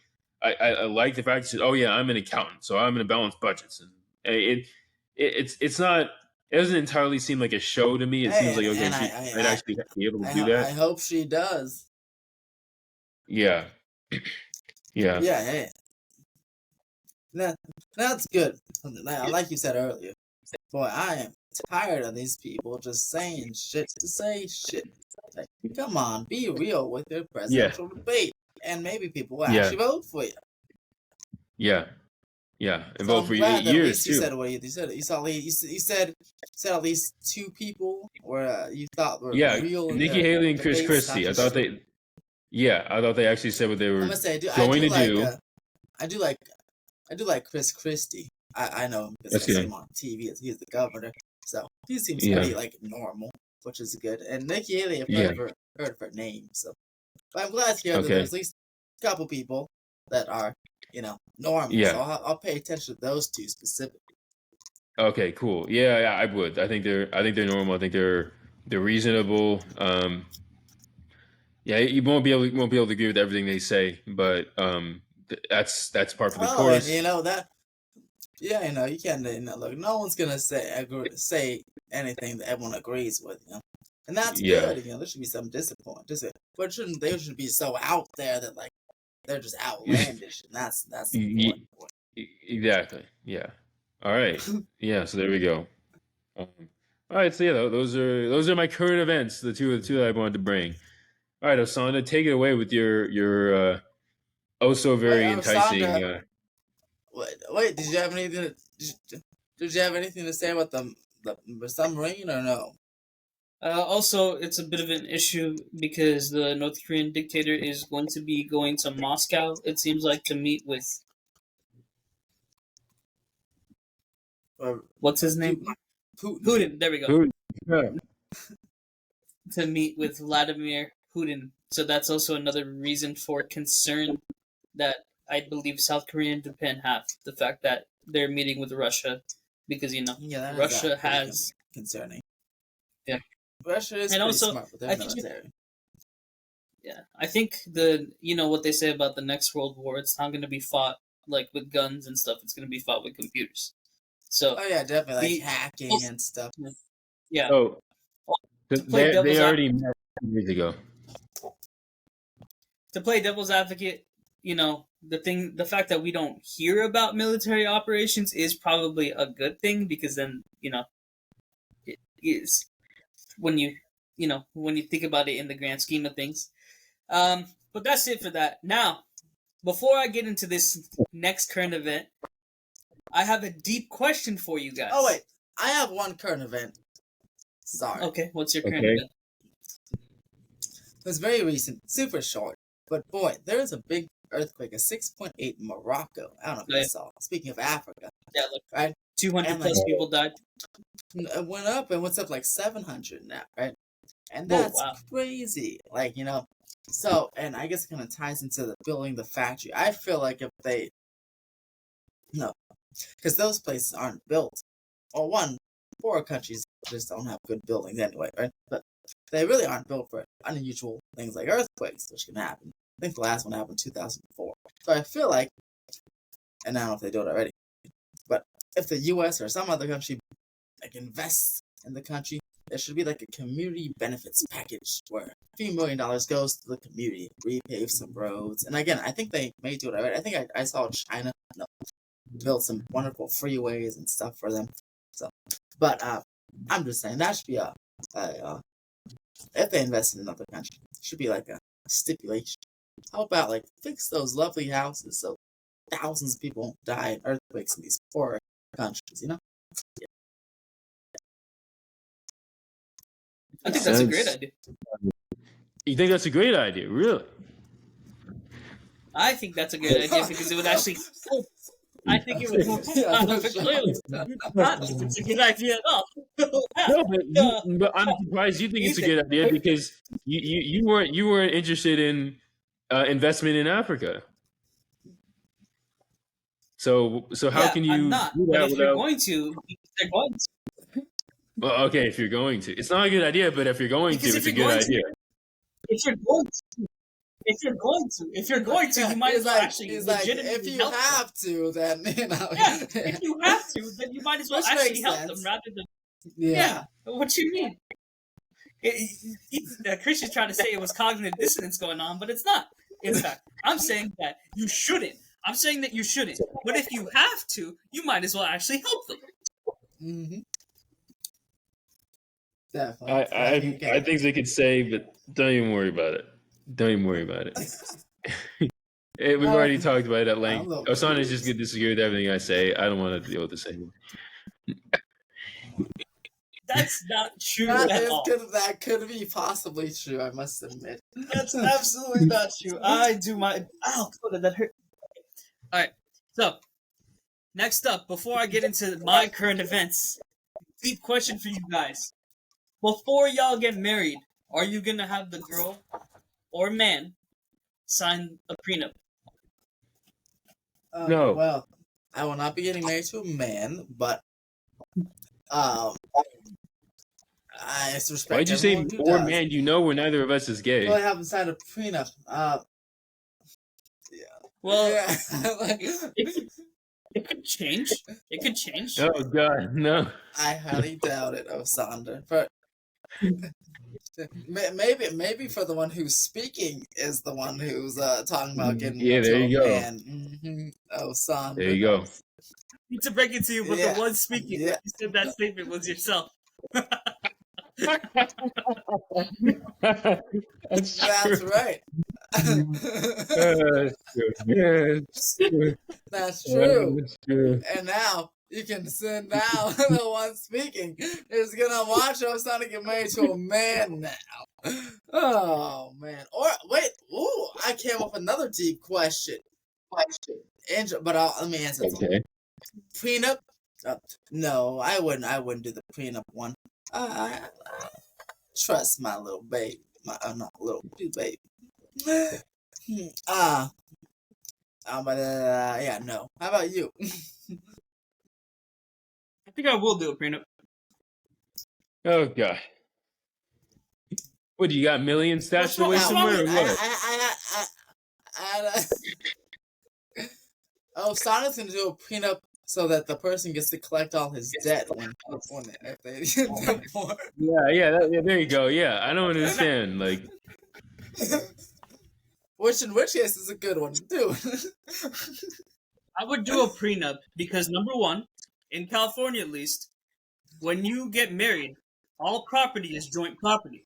I like the fact that she said, "Oh yeah, I'm an accountant, so I'm going to balance budgets." And it's not. It doesn't entirely seem like a show to me. It seems like okay, she might actually be able to do that. I hope she does. Yeah. Yeah. That's good. Like you said earlier, boy, I am tired of these people just saying shit to say shit. Like, come on, be real with your presidential debate, and maybe people will actually vote for you. Yeah. Yeah, and So vote I'm for glad that at years least you too. said what you said. You said at least two people were you thought were Yeah, real Nikki Haley and Chris debates, not Christie. just. I thought they actually said what they I were must say I going do to like do. I do like I do like Chris Christie. I know him because That's I see good. him on TV. He's the governor, so he seems Yeah, pretty like normal, which is good. And Nikki Haley, I've yeah. heard of her name, so but I'm glad to hear that Okay, there's at least a couple people that are normal. So yeah. I'll pay attention to those two specifically. Okay, cool. Yeah, yeah. I would. I think they're normal. I think they're reasonable. Yeah, you won't be able to agree with everything they say, but that's part for the Oh, and course. yeah, you can't, look, no one's gonna say anything that everyone agrees with, and that's Yeah. good. There should be some disappointment, but they shouldn't be so out there that like they're just outlandish, and that's the Ye- important point. Exactly. Yeah. All right. Yeah. So there we go. Um, all right. So yeah, those are my current events. The two that I wanted to bring. All right, Osanda, take it away with your oh so Wait, very Sandra, enticing. wait, did you have anything to say about the submarine or no? Also, it's a bit of an issue because the North Korean dictator is going to be going to Moscow, it seems like, to meet with. What's his name? Putin. Putin. There we go. Who? Yeah. To meet with Vladimir Putin. So that's also another reason for concern that I believe South Korea and Japan have. The fact that they're meeting with Russia because, Yeah, Russia has. concerning. Yeah. Russia is And pretty also, smart with their I think military. Yeah, I think what they say about the next World War, it's not going to be fought like with guns and stuff. It's going to be fought with computers. So Oh yeah, definitely like the hacking and stuff. yeah, Oh, to play they devil's already met years ago. advocate, the fact that we don't hear about military operations is probably a good thing because then it is when you think about it in the grand scheme of things. But that's it for that. Now, before I get into this next current event, I have a deep question for you guys. Oh wait, I have one current event. Sorry. Okay, what's your current Okay. event? It was very recent, super short, but boy, there was a big earthquake, a 6.8 in Morocco. I don't know if you Yeah. saw. Speaking of Africa, Yeah, like right? 200 And, plus like, people died. It went up and what's up like 700 now, right? And Oh, that's wow. crazy. Like, so, and I guess it kind of ties into the building the factory. I feel like if they, no, because those places aren't built. Well, one, poorer countries just don't have good buildings anyway, right? But they really aren't built for unusual things like earthquakes, which can happen. I think the last one happened in 2004. So I feel like, and I don't know if they do it already, but if the U.S. or some other country like invests in the country, there should be like a community benefits package where a few $1 million goes to the community, repave some roads. And again, I think they may do it already. I think I saw China build some wonderful freeways and stuff for them. So, but I'm just saying that should be if they invest in another country, it should be like a stipulation. How about like fix those lovely houses so thousands of people won't die in earthquakes in these poor countries, Yeah. I think that's a great idea. You think that's a great idea, really? I think that's a good idea because it would actually. I think it would. Clearly, not think it's a good idea at all. No, but I'm surprised you think it's a good idea because you weren't interested in investment in Africa. So how can you I'm not. do But that if you're without? going to, they're going to. Well, okay, if you're going to, it's not a good idea, but if you're going Because to, if it's a you're good going to, idea. if you're going to, if you're going to, you might as well actually legitimately if you help have them. to, then Yeah, if you have to, then you might as well Which actually makes help sense. them rather than. Yeah. What you mean? Christian's trying to say it was cognitive dissonance going on, but it's not. In fact, I'm saying that you shouldn't. I'm saying that you shouldn't. But if you have to, you might as well actually help them. Mm-hmm. Definitely. I think they could say, but don't even worry about it. Don't even worry about it. We've already talked about it at length. I'm Osandha is just going to disagree with everything I say. I don't want to deal with this anymore. That's not true at all. That could be possibly true, I must admit. That's absolutely not true. I do my... Ow, that hurt. Alright, so, next up, before I get into my current events, deep question for you guys. Before y'all get married, are you going to have the girl or man sign a prenup? No. Well, I will not be getting married to a man, but I respect. Why'd you say or man? You know, we're neither of us is gay. Well, I haven't signed a prenup. Yeah. Well, yeah. it could change. It could change. Oh God, no! I highly doubt it, Osandha. But maybe for the one who's speaking is the one who's talking about getting there you go. Man. Osandha. There you go. I need to break it to you, but the one speaking when you said that statement was yourself. That's right. That's true. And now you can send now the one speaking is gonna watch us trying to get married to a man now. Oh man. Or wait, I came up with another deep question. But let me answer this. Okay. Prenup? No, I wouldn't do the prenup one. I trust my little baby. Not little baby. But yeah, no. How about you? I think I will do a prenup. Oh God. What do you got? Millions stashed away somewhere or what? Sonic's gonna do a prenup so that the person gets to collect all his debt if they get more. Yeah, there you go. Yeah, I don't understand. Like, which case is a good one too. I would do a prenup because number one, in California at least, when you get married, all property is joint property.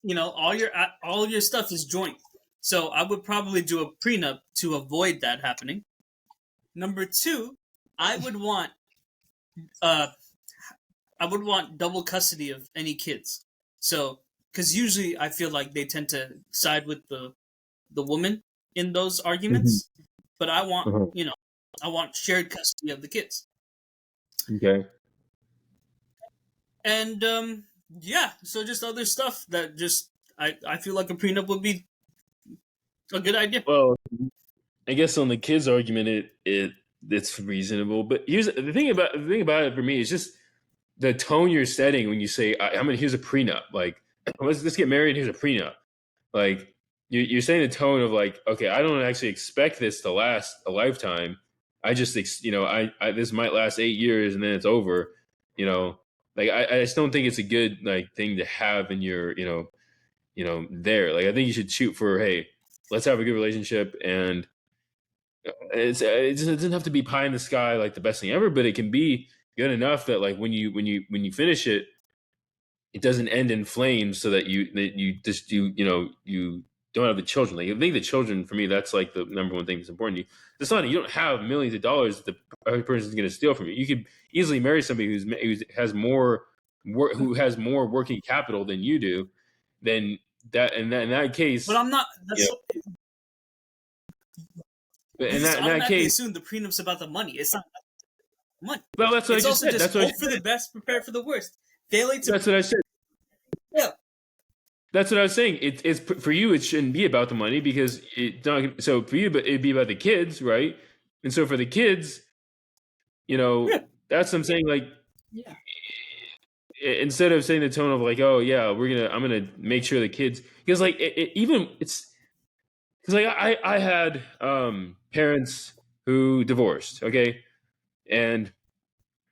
You know, all your stuff is joint. So I would probably do a prenup to avoid that happening. Number two, I would want double custody of any kids. So, because usually I feel like they tend to side with the woman in those arguments, but I want I want shared custody of the kids. Okay. And so just other stuff that just I feel like a prenup would be a good idea. Well, I guess on the kids argument, it's reasonable. But here's the thing about it for me is just the tone you're setting when you say, here's a prenup. Like, let's get married. Here's a prenup. Like, you're saying the tone of like, okay, I don't actually expect this to last a lifetime. I just, this might last 8 years and then it's over. You know, like I just don't think it's a good like thing to have in your, there. Like, I think you should shoot for, hey, let's have a good relationship, and it doesn't have to be pie in the sky like the best thing ever, but it can be good enough that like when you finish it, it doesn't end in flames, so that you don't have the children. Like, I think the children, for me, that's like the number one thing that's important to you. It's not, you don't have millions of dollars that the other person's going to steal from you. You could easily marry somebody who has more working capital than you do. Then in that case, but I'm not. In that case, assume the prenup's about the money. It's not money. Well, that's what I just said. That's what hope for the best, prepare for the worst. That's what I said. Yeah. That's what I was saying. It's for you. It shouldn't be about the money because so for you, but it'd be about the kids, right? And so for the kids, that's what I'm saying. Like, instead of saying the tone of like, oh yeah, I'm gonna make sure the kids, because like because like I had parents who divorced, okay, and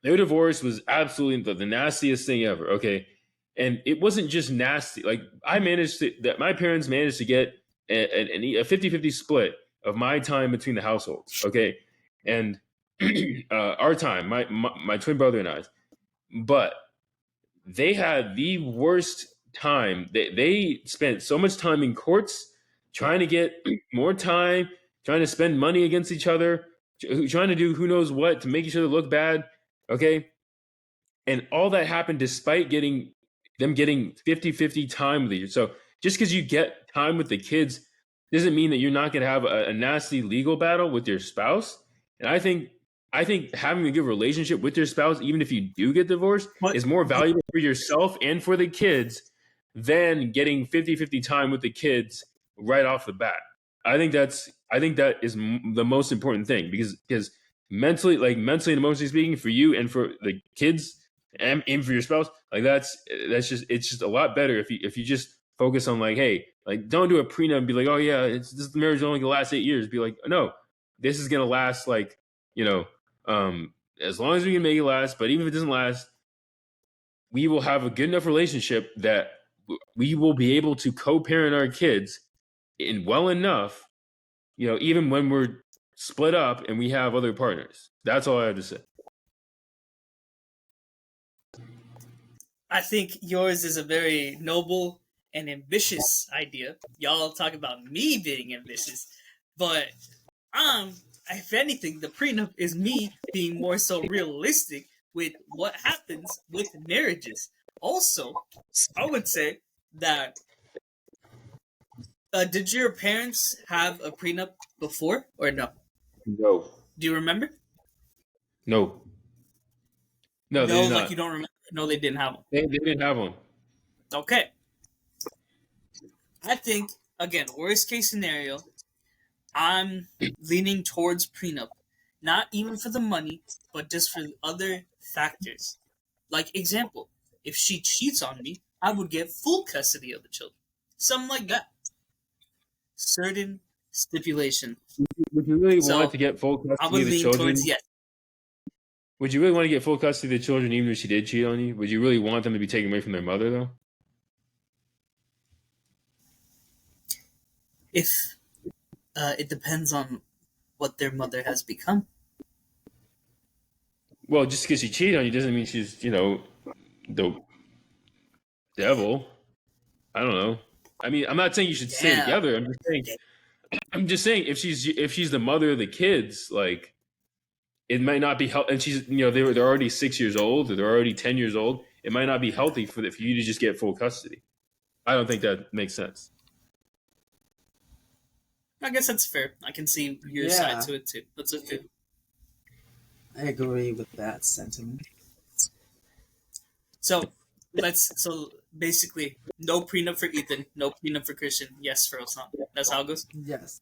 their divorce was absolutely the nastiest thing ever, okay. And it wasn't just nasty. Like, my parents managed to get a 50-50 split of my time between the households. Okay. And our time, my twin brother and I, but they had the worst time. They spent so much time in courts trying to get more time, trying to spend money against each other, trying to do who knows what to make each other look bad. Okay. And all that happened despite getting 50-50 time with you. So just because you get time with the kids doesn't mean that you're not going to have a nasty legal battle with your spouse. And I think having a good relationship with your spouse, even if you do get divorced, But is more valuable for yourself and for the kids than getting 50-50 time with the kids right off the bat. I think that is the most important thing because mentally and emotionally speaking, for you and for the kids and for your spouse, like it's just a lot better if you just focus on like, hey, like don't do a prenup and be like, oh yeah, the marriage is only gonna last 8 years. Be like, no, this is gonna last like, you know, as long as we can make it last. But even if it doesn't last, we will have a good enough relationship that we will be able to co-parent our kids in well enough, even when we're split up and we have other partners. That's all I have to say. I think yours is a very noble and ambitious idea. Y'all talk about me being ambitious, but if anything, the prenup is me being more so realistic with what happens with marriages. Also, I would say that did your parents have a prenup before or no? No. Do you remember? No. No, they No, did like not. you don't remember. No, they didn't have one. They didn't have one. Okay. I think again, worst case scenario, I'm leaning towards prenup. Not even for the money, but just for other factors. Like example, if she cheats on me, I would get full custody of the children. Something like that. Certain stipulation. Would you really want So to get full I custody would of the lean children? towards yes. Would you really want to get full custody of the children even if she did cheat on you? Would you really want them to be taken away from their mother, though? If it depends on what their mother has become. Well, just because she cheated on you doesn't mean she's, the devil. I don't know. I mean, I'm not saying you should stay Damn. together. I'm just saying if she's the mother of the kids, like it might not be healthy. And she's, they're already 6 years old or they're already 10 years old. It might not be healthy for you to just get full custody. I don't think that makes sense. I guess that's fair. I can see your side to it too. That's okay. I agree with that sentiment. So basically no prenup for Ethan, no prenup for Christian, yes for Osandha. That's how it goes? Yes.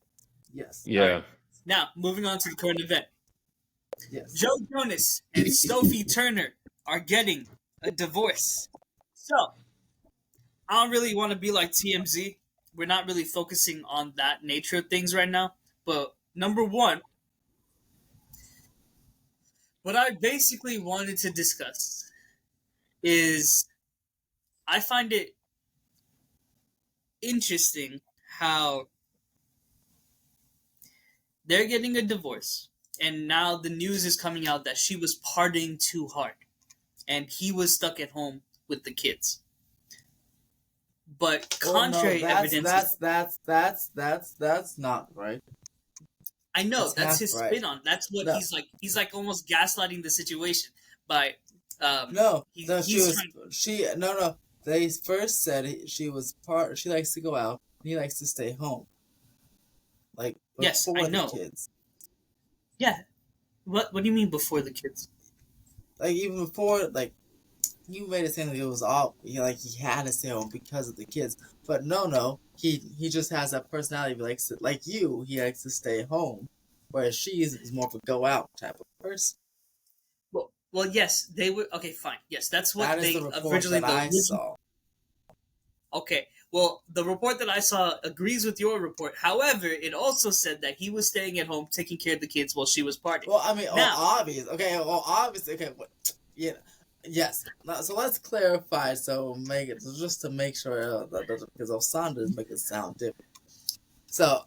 Yeah. Right. Now, moving on to the current event. Yes. Jonas and Sophie Turner are getting a divorce. So, I don't really want to be like TMZ. We're not really focusing on that nature of things right now. But number one, what I basically wanted to discuss is I find it interesting how they're getting a divorce, and now the news is coming out that she was partying too hard, and he was stuck at home with the kids. But contrary evidence, that's not right. I know that's his spin on. That's what he's like. He's like almost gaslighting the situation by. No. They first said she was she likes to go out. He likes to stay home. Like yes, I know. The kids. Yeah. What do you mean before the kids? Like even before, like you made it seem like it was all he had to stay home because of the kids. But no, he just has that personality. He likes to, like you. He likes to stay home, whereas she is more of a go out type of person. Well, yes, they were okay. Fine, yes, that's what that they is the report originally. That I saw. Okay, well, the report that I saw agrees with your report. However, it also said that he was staying at home taking care of the kids while she was partying. Well, I mean, obvious. Okay, obviously. Okay, yeah. Yes. So let's clarify. So just to make sure because Osandha is making it sound different. So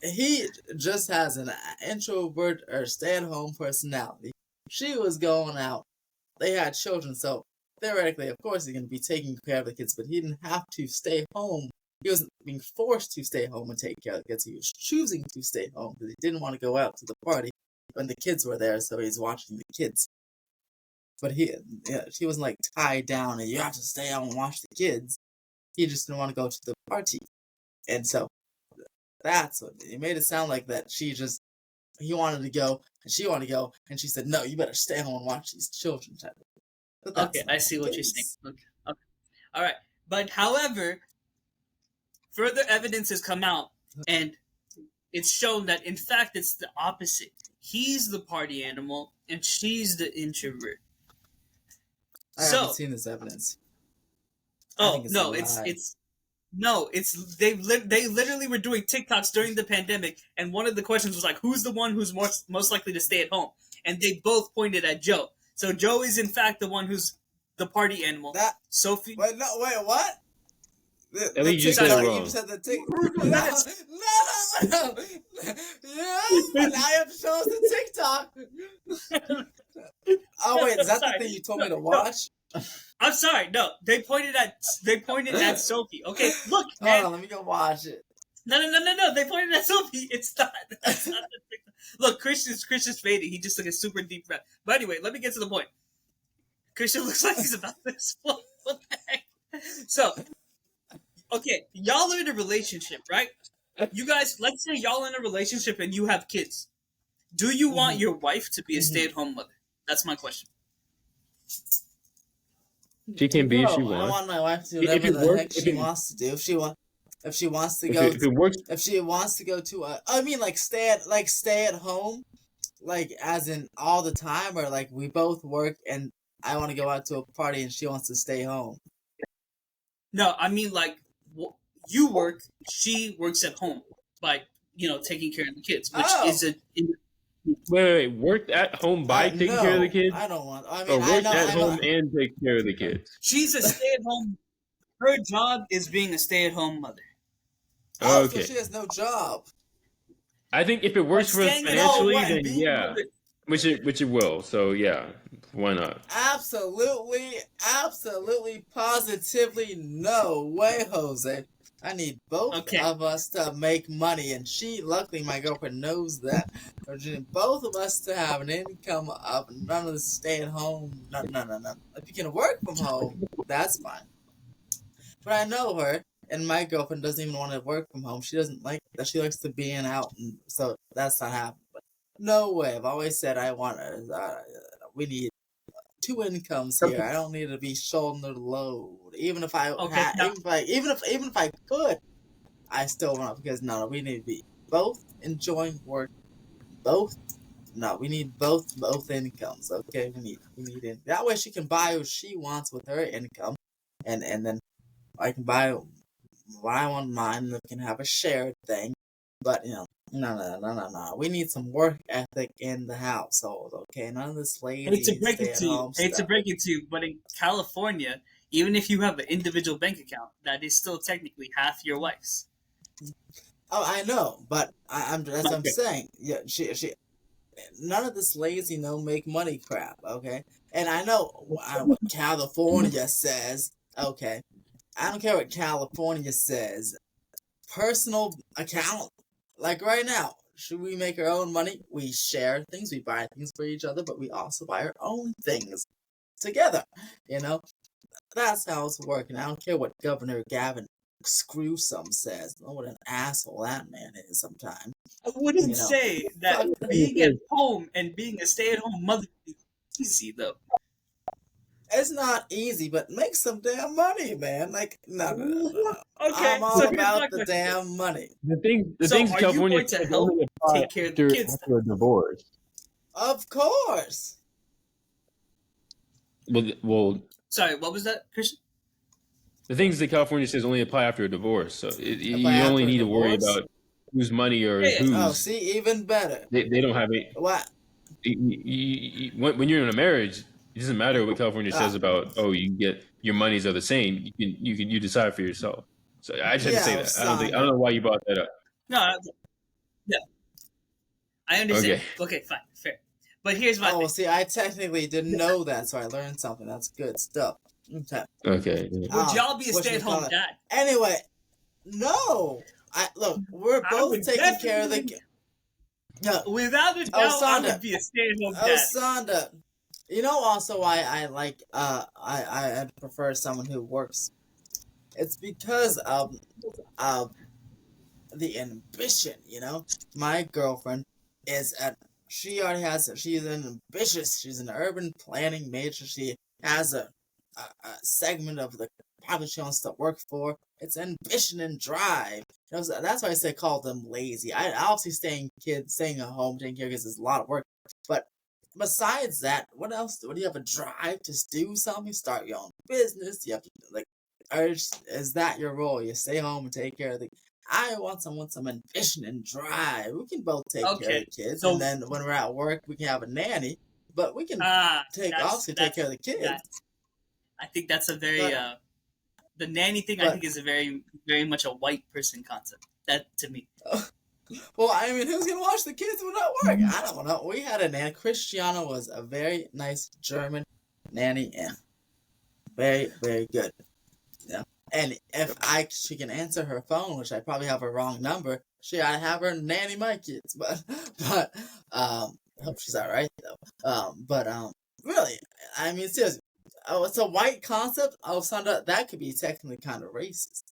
he just has an introvert or stay-at-home personality. She was going out. They had children, so theoretically, of course, he's going to be taking care of the kids, but he didn't have to stay home he wasn't being forced to stay home and take care of the kids. He was choosing to stay home because he didn't want to go out to the party when the kids were there, so he's watching the kids. But he wasn't like tied down and you have to stay home and watch the kids. He just didn't want to go to the party. And so that's what it made it sound like, that he wanted to go and she wanted to go, and she said, no, you better stay home and watch these children. Okay, I see what you're saying. Okay. All right. But however, further evidence has come out, and it's shown that, in fact, it's the opposite. He's the party animal, and she's the introvert. I haven't seen this evidence. Oh no, they literally were doing TikToks during the pandemic, and one of the questions was like, "Who's the one who's most likely to stay at home?" And they both pointed at Joe. So Joe is in fact the one who's the party animal. Sophie. What? At least you said it wrong. You said the TikTok. No. Yeah, now you have to show us the TikTok. Oh wait, is that the thing you told me to watch? No. I'm sorry. No, they pointed at Sophie. Okay, look. Hold on, let me go watch it. No. They pointed at Sophie. It's not. That's not the TikTok. Look, Christian's fading. He just took a super deep breath. But anyway, let me get to the point. Christian looks like he's about to explode. What the heck? So, okay, y'all are in a relationship, right? You guys, let's say y'all in a relationship and you have kids. Do you want your wife to be a stay-at-home mother? That's my question. She can be if she wants. I want my wife to do whatever the heck she wants to do. If she wants to go, if she wants to go to stay at home, like as in all the time, or like we both work and I want to go out to a party and she wants to stay home. No, I mean like you work, she works at home by taking care of the kids, which is a. Wait, work at home by taking care of the kids? I don't want. I mean, or work at home and take care of the kids. She's a stay-at-home. Her job is being a stay-at-home mother. Oh, okay. So she has no job. I think if it works for us financially, then yeah, which it will. So yeah, why not? Absolutely, positively, no way, Jose. I need both of us to make money, and luckily my girlfriend knows that. I need both of us to have an income of none of the stay at home. No. If you can work from home, that's fine. But I know her, and my girlfriend doesn't even want to work from home. She doesn't like that. She likes to be in out, and so that's not happening. But no way. I've always said we need two incomes here. I don't need to be shoulder the load. Even if I even if I could, I still want, because no, we need to be both enjoying work. We need both incomes. Okay, we need it. That way she can buy what she wants with her income, and then I can buy what I want mine, and we can have a shared thing. But no. We need some work ethic in the household, okay? None of this lazy Hate to break it to you, but in California, even if you have an individual bank account, that is still technically half your wife's. Oh, I know, but I'm saying. Yeah, she none of this lazy make money crap, okay? And I know what California says, okay? I don't care what California says. Personal account. Like right now, should we make our own money? We share things, we buy things for each other, but we also buy our own things together. That's how it's working. I don't care what Governor Gavin Screwsome says. Oh, what an asshole that man is sometimes. I wouldn't say that being at home and being a stay-at-home mother is easy, though. It's not easy, but make some damn money, man. Like, no. Okay, I'm all about the damn money. The things California to help take care of the kids after a divorce. Of course. Well. Sorry, what was that, Christian? The things that California says only apply after a divorce, so you only need to worry about whose money or whose. Oh, see, even better. They don't have it. What? When you're in a marriage, it doesn't matter what California says about you get your monies are the same. You decide for yourself. So I shouldn't say that. I don't know why you brought that up. No, yeah, I understand. Okay, fine, fair. But here's my thing. See, I technically didn't know that, so I learned something. That's good stuff. Okay. Would y'all be a stay-at-home dad? Anyway, No, look. We're both taking care of the. No, without a doubt, I would Osandha. be a stay-at-home dad. Osandha. You know also why I like I prefer someone who works. It's because of the ambition, you know. My girlfriend is she's an ambitious, she's an urban planning major. She has a segment of the population she wants to work for. It's ambition and drive. You know, so that's why I say call them lazy. I obviously staying at home, taking care of kids is a lot of work. But besides that, what else? Do you have a drive to do something? Start your own business? You have to is that your role? You stay home and take care of the. I want someone with some ambition and drive. We can both take care of the kids, and then when we're at work, we can have a nanny. But we can take care of the kids. I think that's a very the nanny thing. I think is a very much a white person concept. That to me. Well, I mean, who's gonna watch the kids when at work? I don't know. We had a nanny. Christiana was a very nice German nanny, and very, very good. Yeah. And if she can answer her phone, which I probably have a wrong number, I'd have her nanny my kids. But I hope she's alright though. Really, I mean, seriously, it's a white concept. Osandha, that could be technically kind of racist.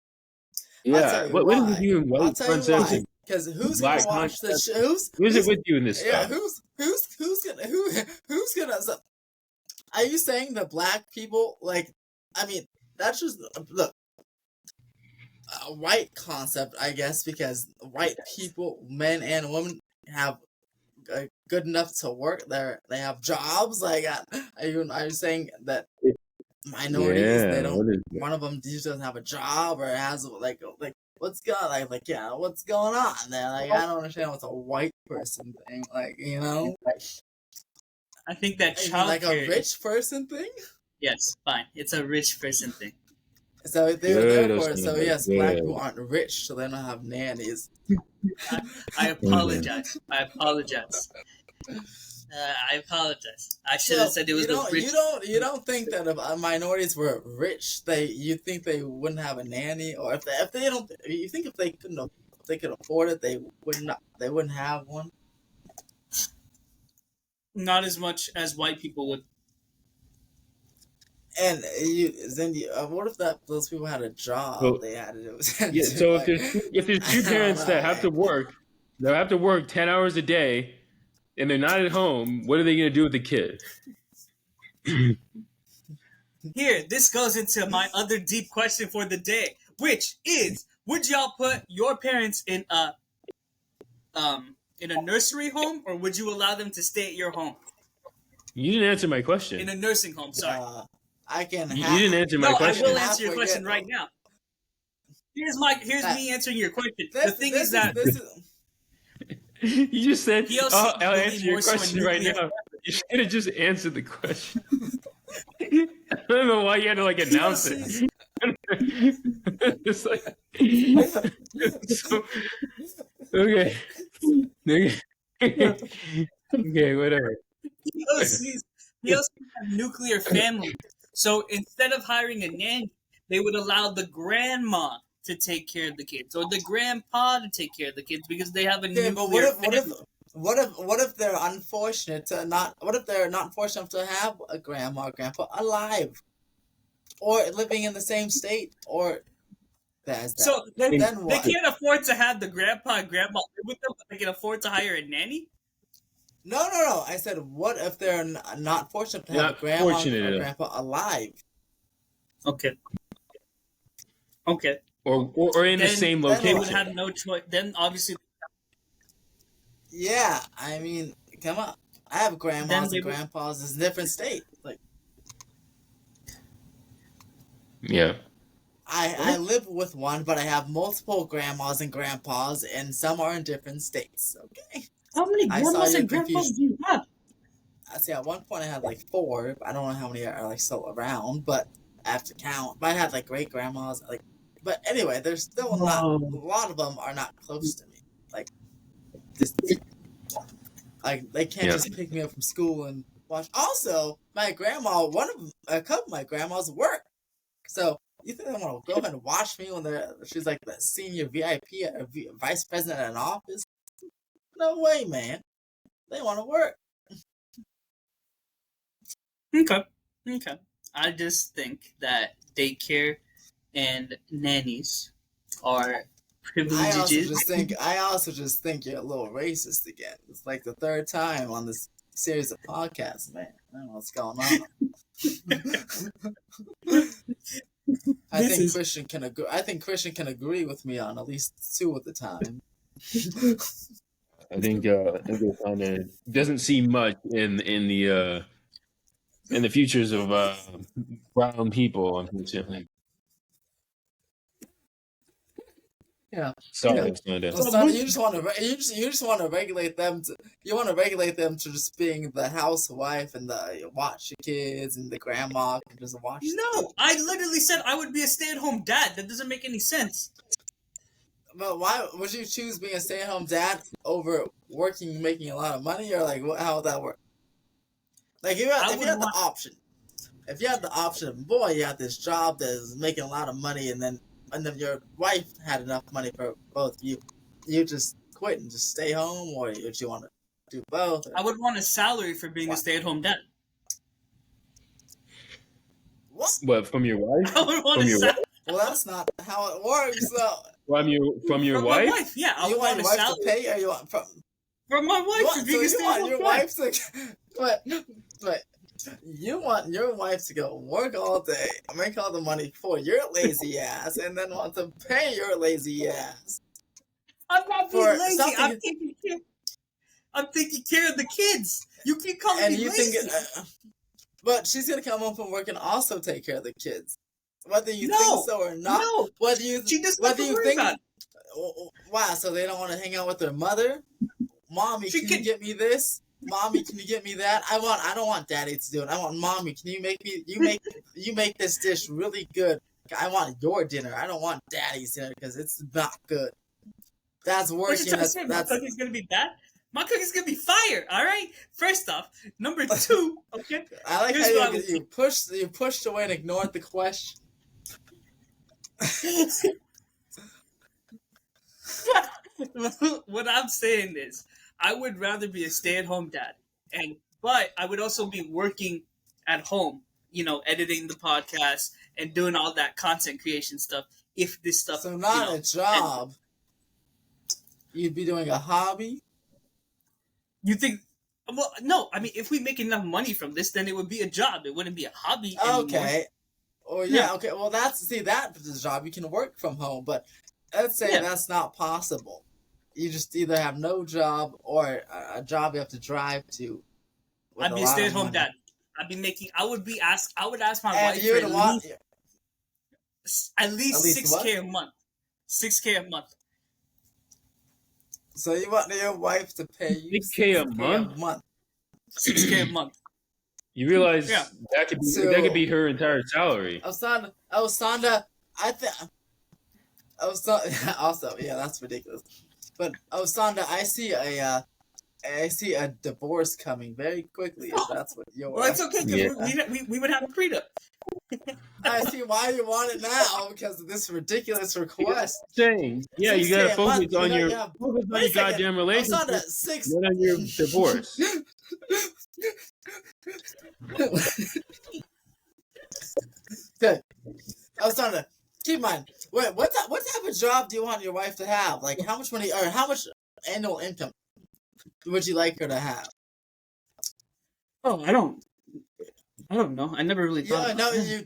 Yeah, what is you in white? I'll tell you why. Because who's gonna watch the shows? Who's it with you in this? Yeah, stuff? who's gonna? So, are you saying the black people like? I mean, that's just look. A white concept, I guess, because white people, men and women, have good enough to work. They have jobs. Like, are you saying that minorities they don't? One of them just doesn't have a job or has like what's going what's going on there? Like, I don't understand what's a white person thing. Like, you know. I think that like a rich person thing. Yes, fine. It's a rich person thing. So therefore, yes, black people aren't rich, so they don't have nannies. I apologize. I apologize. I should have said it was the rich. You don't think that if minorities were rich, you think they wouldn't have a nanny, or if they don't, you think if they could afford it, they wouldn't have one. Not as much as white people would. And what if those people had a job? So, they had to. So if there's two parents that have to work, they'll have to work 10 hours a day, and they're not at home. What are they going to do with the kid? Here, this goes into my other deep question for the day, which is: would y'all put your parents in a nursery home, or would you allow them to stay at your home? You didn't answer my question. In a nursing home, sorry. I can. You didn't answer my question. I will answer your question right now. Here's me answering your question. The thing is that you just said, "I'll answer your question right now." You should have just answered the question. I don't know why you had to announce it. It's like, okay, whatever. POCs have nuclear family. So instead of hiring a nanny, they would allow the grandma to take care of the kids, or the grandpa to take care of the kids because they have a nuclear family. What if they're unfortunate to not? What if they're not fortunate enough to have a grandma or grandpa alive, or living in the same state, or So they can't afford to have the grandpa and grandma live with them, but they can afford to hire a nanny. No. I said, what if they're not fortunate to have a grandma or grandpa alive? Okay. Or in the same location. They would have no choice. Then obviously. Yeah, I mean, come on. I have grandmas and grandpas in different states. Like. Yeah. I live with one, but I have multiple grandmas and grandpas, and some are in different states. Okay. How many grandmas and grandpas do you have? I see. At one point, I had 4. I don't know how many are still around, but I have to count. But I had great grandmas. But anyway, there's still a lot of them are not close to me. They can't just pick me up from school and watch. Also, my grandma, a couple of my grandmas work. So You think they want to go ahead and watch me when she's like the senior VIP, vice president at an office? No way, man. They want to work. Okay. I just think that daycare and nannies are privileges. I also just think you're a little racist again. It's like the third time on this series of podcasts, man. I don't know what's going on. I think Christian can agree with me on at least 2 at the time. I think it kind of doesn't see much in the futures of brown people, unfortunately. Yeah. Sorry, Osandha, you just want to regulate them to. You want to regulate them to just being the housewife and the watch the kids and the grandma and just watch. No, I literally said I would be a stay-at-home dad. That doesn't make any sense. But why would you choose being a stay-at-home dad over working, making a lot of money, or like how would that work? Like if you had the option, boy, you had this job that is making a lot of money, and then your wife had enough money for both of you. You just quit and just stay home, or would you want to do both? I would want a salary for being a stay-at-home dad. What, from your wife? I would want a salary. Well, that's not how it works. So. From your wife? My wife, yeah. I you want want your wife salary. to pay, or you want from my wife for being a stay-at-home your dad. wife to, but you want your wife to go work all day, make all the money for your lazy ass, and then want to pay your lazy ass. I'm not being lazy. I'm taking care of the kids. You keep calling me lazy. But she's gonna come home from work and also take care of the kids, whether you think so or not. No, she just whether you think. Wow, so they don't want to hang out with their mother. Mommy, can you get me this? Mommy, can you get me that? I don't want daddy to do it. I want mommy. Can you make me? You make this dish really good. I want your dinner. I don't want daddy's dinner because it's not good. That's working. My cooking's gonna be bad. My cooking's gonna be fire. All right. First off, number 2. Okay. I like how you pushed away and ignored the question. What I'm saying is, I would rather be a stay-at-home dad, but I would also be working at home, editing the podcast and doing all that content creation stuff. If this stuff, so not a job, you'd be doing a hobby. You think? Well, no. I mean, if we make enough money from this, then it would be a job. It wouldn't be a hobby anymore. Okay. Or okay. Well, that's the job. You can work from home, but let's say that's not possible. You just either have no job or a job you have to drive to. I'd be a stay-at-home dad. I would ask my wife for at least 6K a month. 6K a month. So you want your wife to pay you 6K a month? 6K a month. You realize that could be her entire salary. Osandha, I think. Also, that's ridiculous. But Osandha, I see a divorce coming very quickly. If that's what you're. Well, it's okay because we would have a prenup. I see why you want it now because of this ridiculous request. You gotta focus on your goddamn relationship, not on your divorce. Good. Osandha, keep in mind. Wait, what type of job do you want your wife to have? Like, how much money or how much annual income would you like her to have? Oh, I don't know. I never really thought. No, you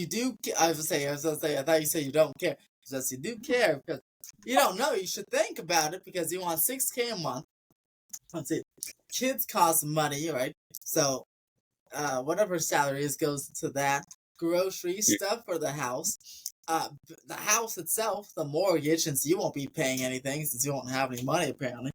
do. I was gonna say. I thought you said you don't care. Because you do care because you don't know. You should think about it because you want 6K a month. Let's see. Kids cost money, right? So, whatever salary is goes to that. Grocery stuff for the house. The house itself, the mortgage, since you won't be paying anything since you won't have any money apparently.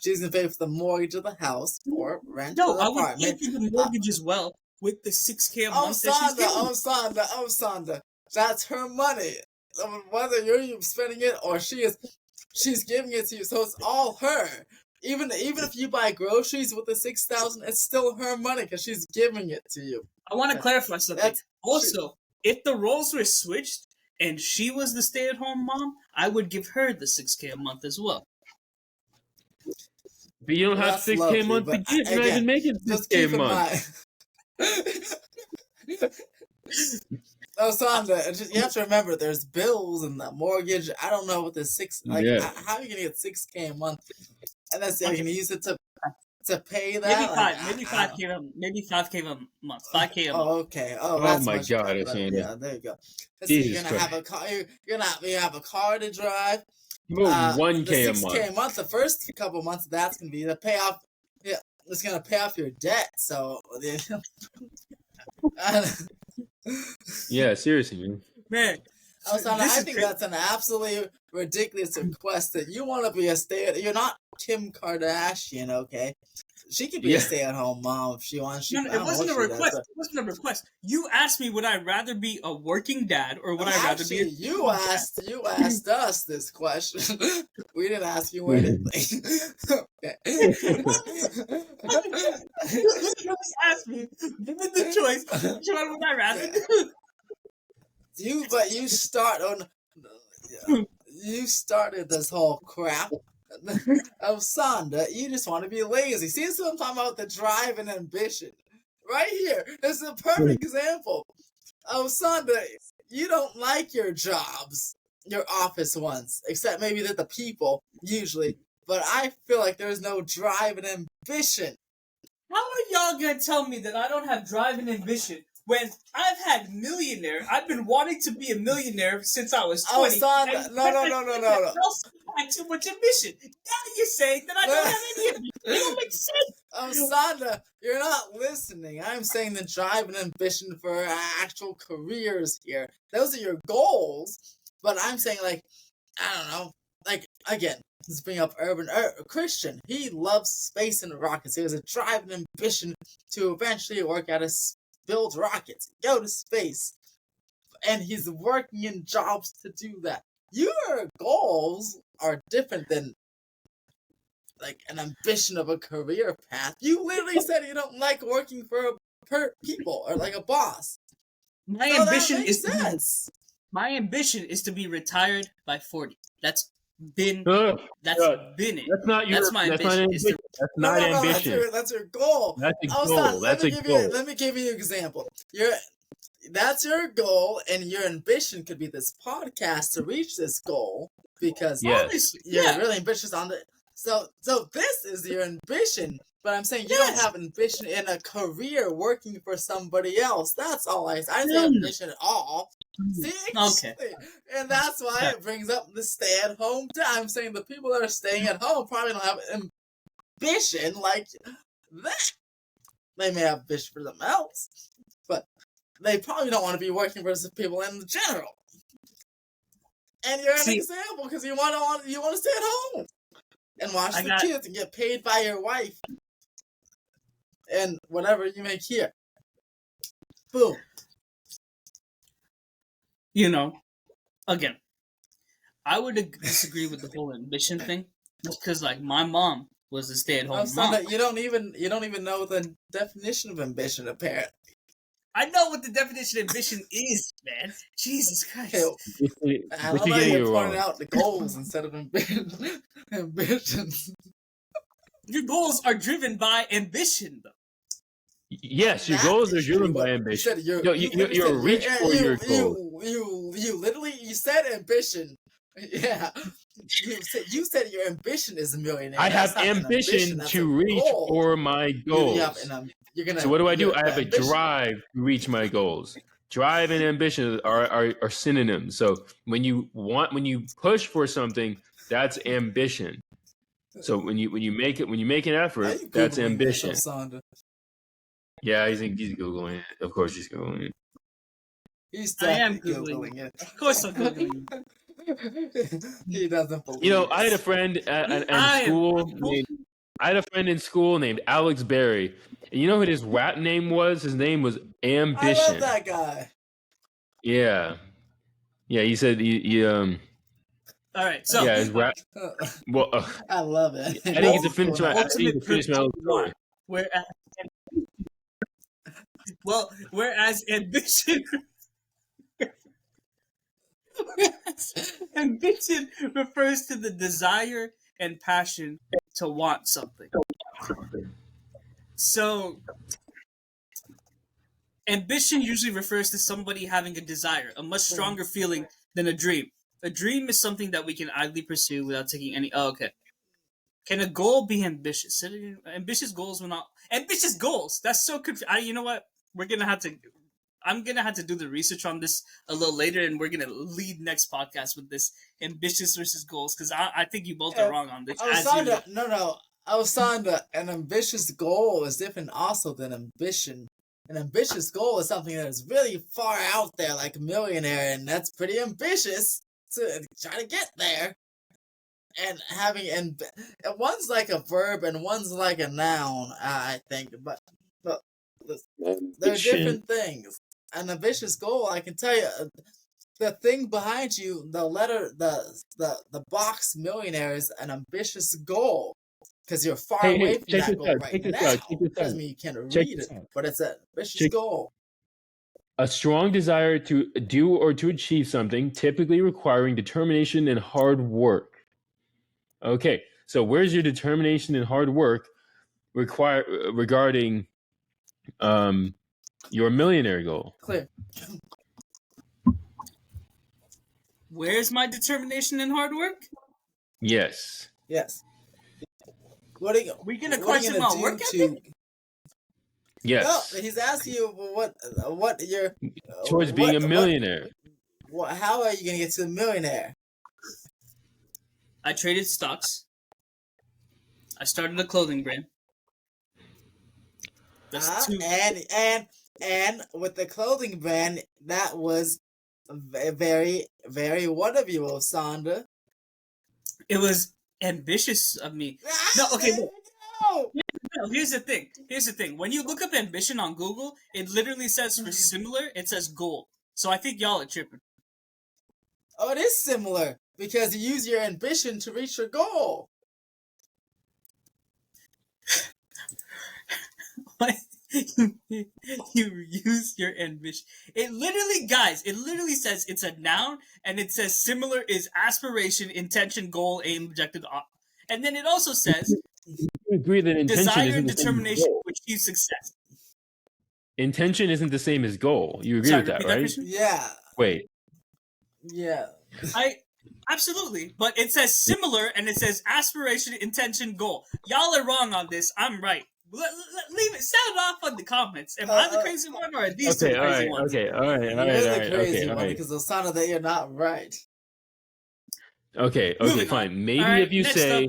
She's gonna pay for the mortgage of the house or rent for the apartment. I would pay for the mortgage as well with the 6K a month that she's getting. Osandha, that's her money. Whether you're spending it or she's giving it to you, so it's all her. Even if you buy groceries with the $6,000, it's still her money because she's giving it to you. I want to clarify something. Also, if the roles were switched and she was the stay-at-home mom, I would give her the $6K a month as well. But you don't have That's 6K a lovely, month to but give. You're not even making just 6K a keep in month. mind. Osandha, you have to remember, there's bills and the mortgage. I don't know what the Yeah. how are you gonna get 6K a month? And that's you're gonna use it to pay that. Maybe Like, maybe 5K a month, 5K a month. Oh, okay. Oh, Oh that's my much God, better. Osandha. Yeah, there you go. Jesus You're gonna have a car. You're gonna have a car to drive. About The 1K a 6K a month. month. The first couple months, that's gonna be the payoff. Yeah, it's gonna pay off your debt. So, Yeah, seriously, man. Man, Osandha, I think that's an absolutely ridiculous request that you want to be a You're not Kim Kardashian, okay? She could be a stay-at-home mom if she wants. No, it wasn't a request. It wasn't a request. You asked me, would I rather be a working dad or would I rather be? You asked us this question. We didn't ask you anything. Okay. You asked me, given the choice, which one would I rather do? You started this whole crap. Osandha, you just want to be lazy. See, this is what I'm talking about, the drive and ambition. Right here. This is a perfect example. Osandha, you don't like your jobs, your office ones, except maybe that the people, usually. But I feel like there's no drive and ambition. How are y'all gonna tell me that I don't have drive and ambition when I've had millionaire? I've been wanting to be a millionaire since I was 20. Osandha, no. I had too much ambition. Now you're saying that I don't have any ambition. It don't make sense. Osandha, you're not listening. I'm saying the drive and ambition for actual careers here. Those are your goals. But I'm saying, like, I don't know. Like, again, let's bring up Christian. He loves space and rockets. He has a drive and ambition to eventually work at build rockets, go to space. And he's working in jobs to do that. Your goals are different than like an ambition of a career path. You literally said you don't like working for people or like a boss. My ambition is to be retired by 40. That's been it. That's not your. That's my that's ambition. Not ambition. That's your goal. That's a goal. That's a goal. Let me give you an example. That's your goal, and your ambition could be this podcast to reach this goal because you're really ambitious on the. So this is your ambition, but I'm saying you don't have ambition in a career working for somebody else. That's all I didn't say ambition at all. See? Okay. And that's why it brings up the stay-at-home dad. I'm saying the people that are staying at home probably don't have ambition like that. They may have ambition for something else, but they probably don't want to be working for people in general. And you're an example because you want to stay at home and watch the kids and get paid by your wife and whatever you make here. Boom. Again, I would disagree with the whole ambition thing, just because like my mom was a stay-at-home mom. You don't even know the definition of ambition, apparently. I know what the definition of ambition is, man. Jesus Christ. I love how you're pointing out the goals instead of ambitions. Your goals are driven by ambition, though. Yes, your goals are driven by ambition. You're reach for your goal. You literally said ambition. Yeah. You said your ambition is a millionaire. I have ambition to reach for my goals. So what do? I have a drive to reach my goals. Drive and ambition are synonyms. So when you push for something, that's ambition. So when you make an effort, that's ambition. Yeah, he's Googling it. Of course he's Googling it. I am Googling it. Of course I'm Googling it. He doesn't believe I had a friend in school named Alex Berry. And you know what his rap name was? His name was Ambition. I love that guy. Yeah. Yeah, he said he all right, so yeah, his rap. Well, I love it. I didn't get to finish my story. Whereas ambition Ambition refers to the desire and passion to want something. So, ambition usually refers to somebody having a desire, a much stronger feeling than a dream. A dream is something that we can idly pursue without taking any. Oh, okay. Can a goal be ambitious? Ambitious goals will not. Ambitious goals. That's so confusing. You know what? We're gonna have to. I'm gonna have to do the research on this a little later, and we're gonna lead next podcast with this ambitious versus goals because I think you both are wrong on this. Osandha, no, Osandha, an ambitious goal is different also than ambition. An ambitious goal is something that is really far out there, like a millionaire, and that's pretty ambitious to try to get there. And one's like a verb and one's like a noun, I think, but they're different things. An ambitious goal, I can tell you, the thing behind you, the box millionaire is an ambitious goal because you're far away from that goal right now. Doesn't mean you can't read it, but it's an ambitious goal. A strong desire to do or to achieve something, typically requiring determination and hard work. Okay, so where's your determination and hard work regarding your millionaire goal? Clear. Where's my determination and hard work? Yes. What are you? We gonna question my work ethic? Yes. No, he's asking you what your towards being a millionaire. How are you gonna get to a millionaire? I traded stocks. I started a clothing brand. That's two. And with the clothing brand, that was very, very one of you, Osandha. It was ambitious of me. No, okay. No, here's the thing. When you look up ambition on Google, it literally says for similar, it says goal. So I think y'all are tripping. Oh, it is similar because you use your ambition to reach your goal. What? You use your ambition. It literally says it's a noun, and it says similar is aspiration, intention, goal, aim, objective. And then it also says you agree that intention desire isn't and the same as determination goal. to achieve success. Intention isn't the same as goal. You agree with that, right? Yeah. Wait. Yeah. Absolutely, but it says similar and it says aspiration, intention, goal. Y'all are wrong on this. I'm right. Leave it. Sound off on the comments. Am I the crazy one or are these two crazy ones? Okay, all right. You're the crazy one because it's sounded that you're not right. Okay, fine. Maybe if you say,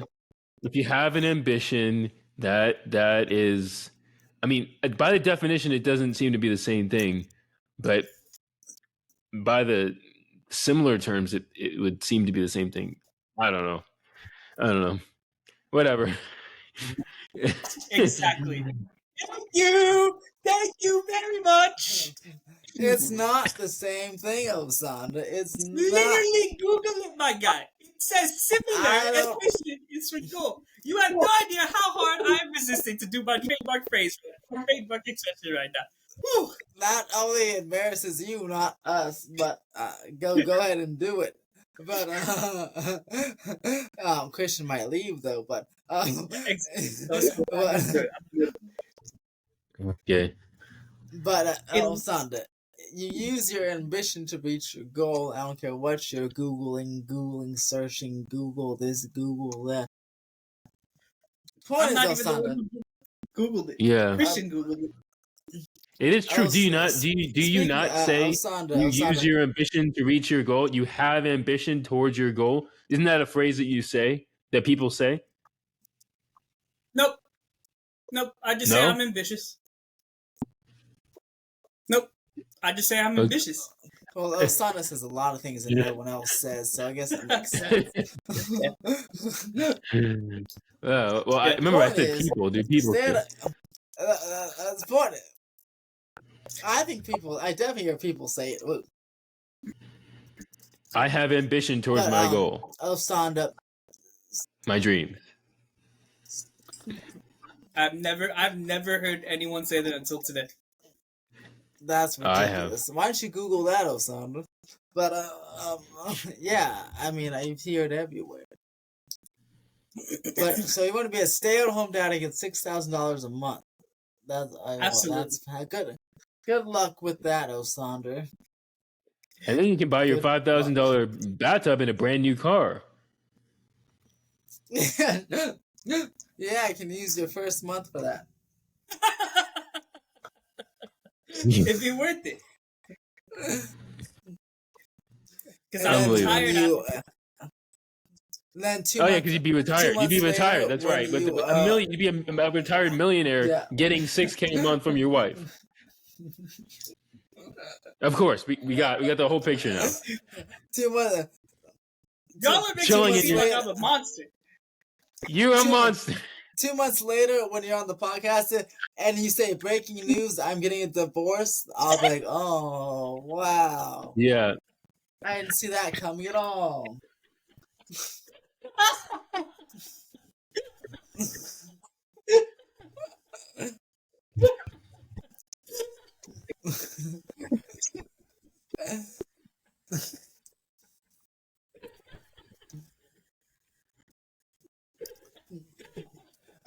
if you have an ambition that is, I mean, by the definition, it doesn't seem to be the same thing, but by the similar terms, it would seem to be the same thing. I don't know. Whatever. Exactly. Thank you very much. It's not the same thing, Osandha. It's literally Google it, my guy. It says similar ambition is for goal. You have no idea how hard I'm resisting to do my trademark phrase, trademark expression right now. Whew. Not only embarrasses you, not us, but go ahead and do it. But Christian might leave though. But okay. But Osandha, you use your ambition to reach your goal. I don't care what you're googling, searching, Google this, Google that. Point is, Osandha, Googled it. Yeah. Christian Googled it. It is true. Do you not say Osandha, you use your ambition to reach your goal? You have ambition towards your goal. Isn't that a phrase that you say, that people say? Nope. I just say I'm ambitious. Nope. I just say I'm ambitious. Well, Osandha says a lot of things that no one else says, so I guess it makes sense. Well, I remember I said people. Do people? That's the point. I definitely hear people say it. Look. I have ambition towards my goal. Osandha. My dreams. I've never heard anyone say that until today. That's ridiculous. I have. Why don't you Google that, Osandha? But yeah, I mean, I hear it everywhere. But so you want to be a stay-at-home dad and get $6,000 a month? Absolutely. That's good. Good luck with that, Osandha. And then you can buy your Good luck. $5,000 bathtub in a brand new car. Yeah, I can use your first month for that. It'd be worth it. Because I'm Unbelievable. tired. Then 2 Oh months, yeah, because you'd be retired. You'd be retired. That's right. But a million, you'd be a retired millionaire getting $6,000 a month from your wife. Of course, we got the whole picture now. 2 months. Y'all are making me seem like I'm a monster. You're a monster. 2 months later, when you're on the podcast and you say breaking news, I'm getting a divorce, I'll be like, oh wow. Yeah. I didn't see that coming at all.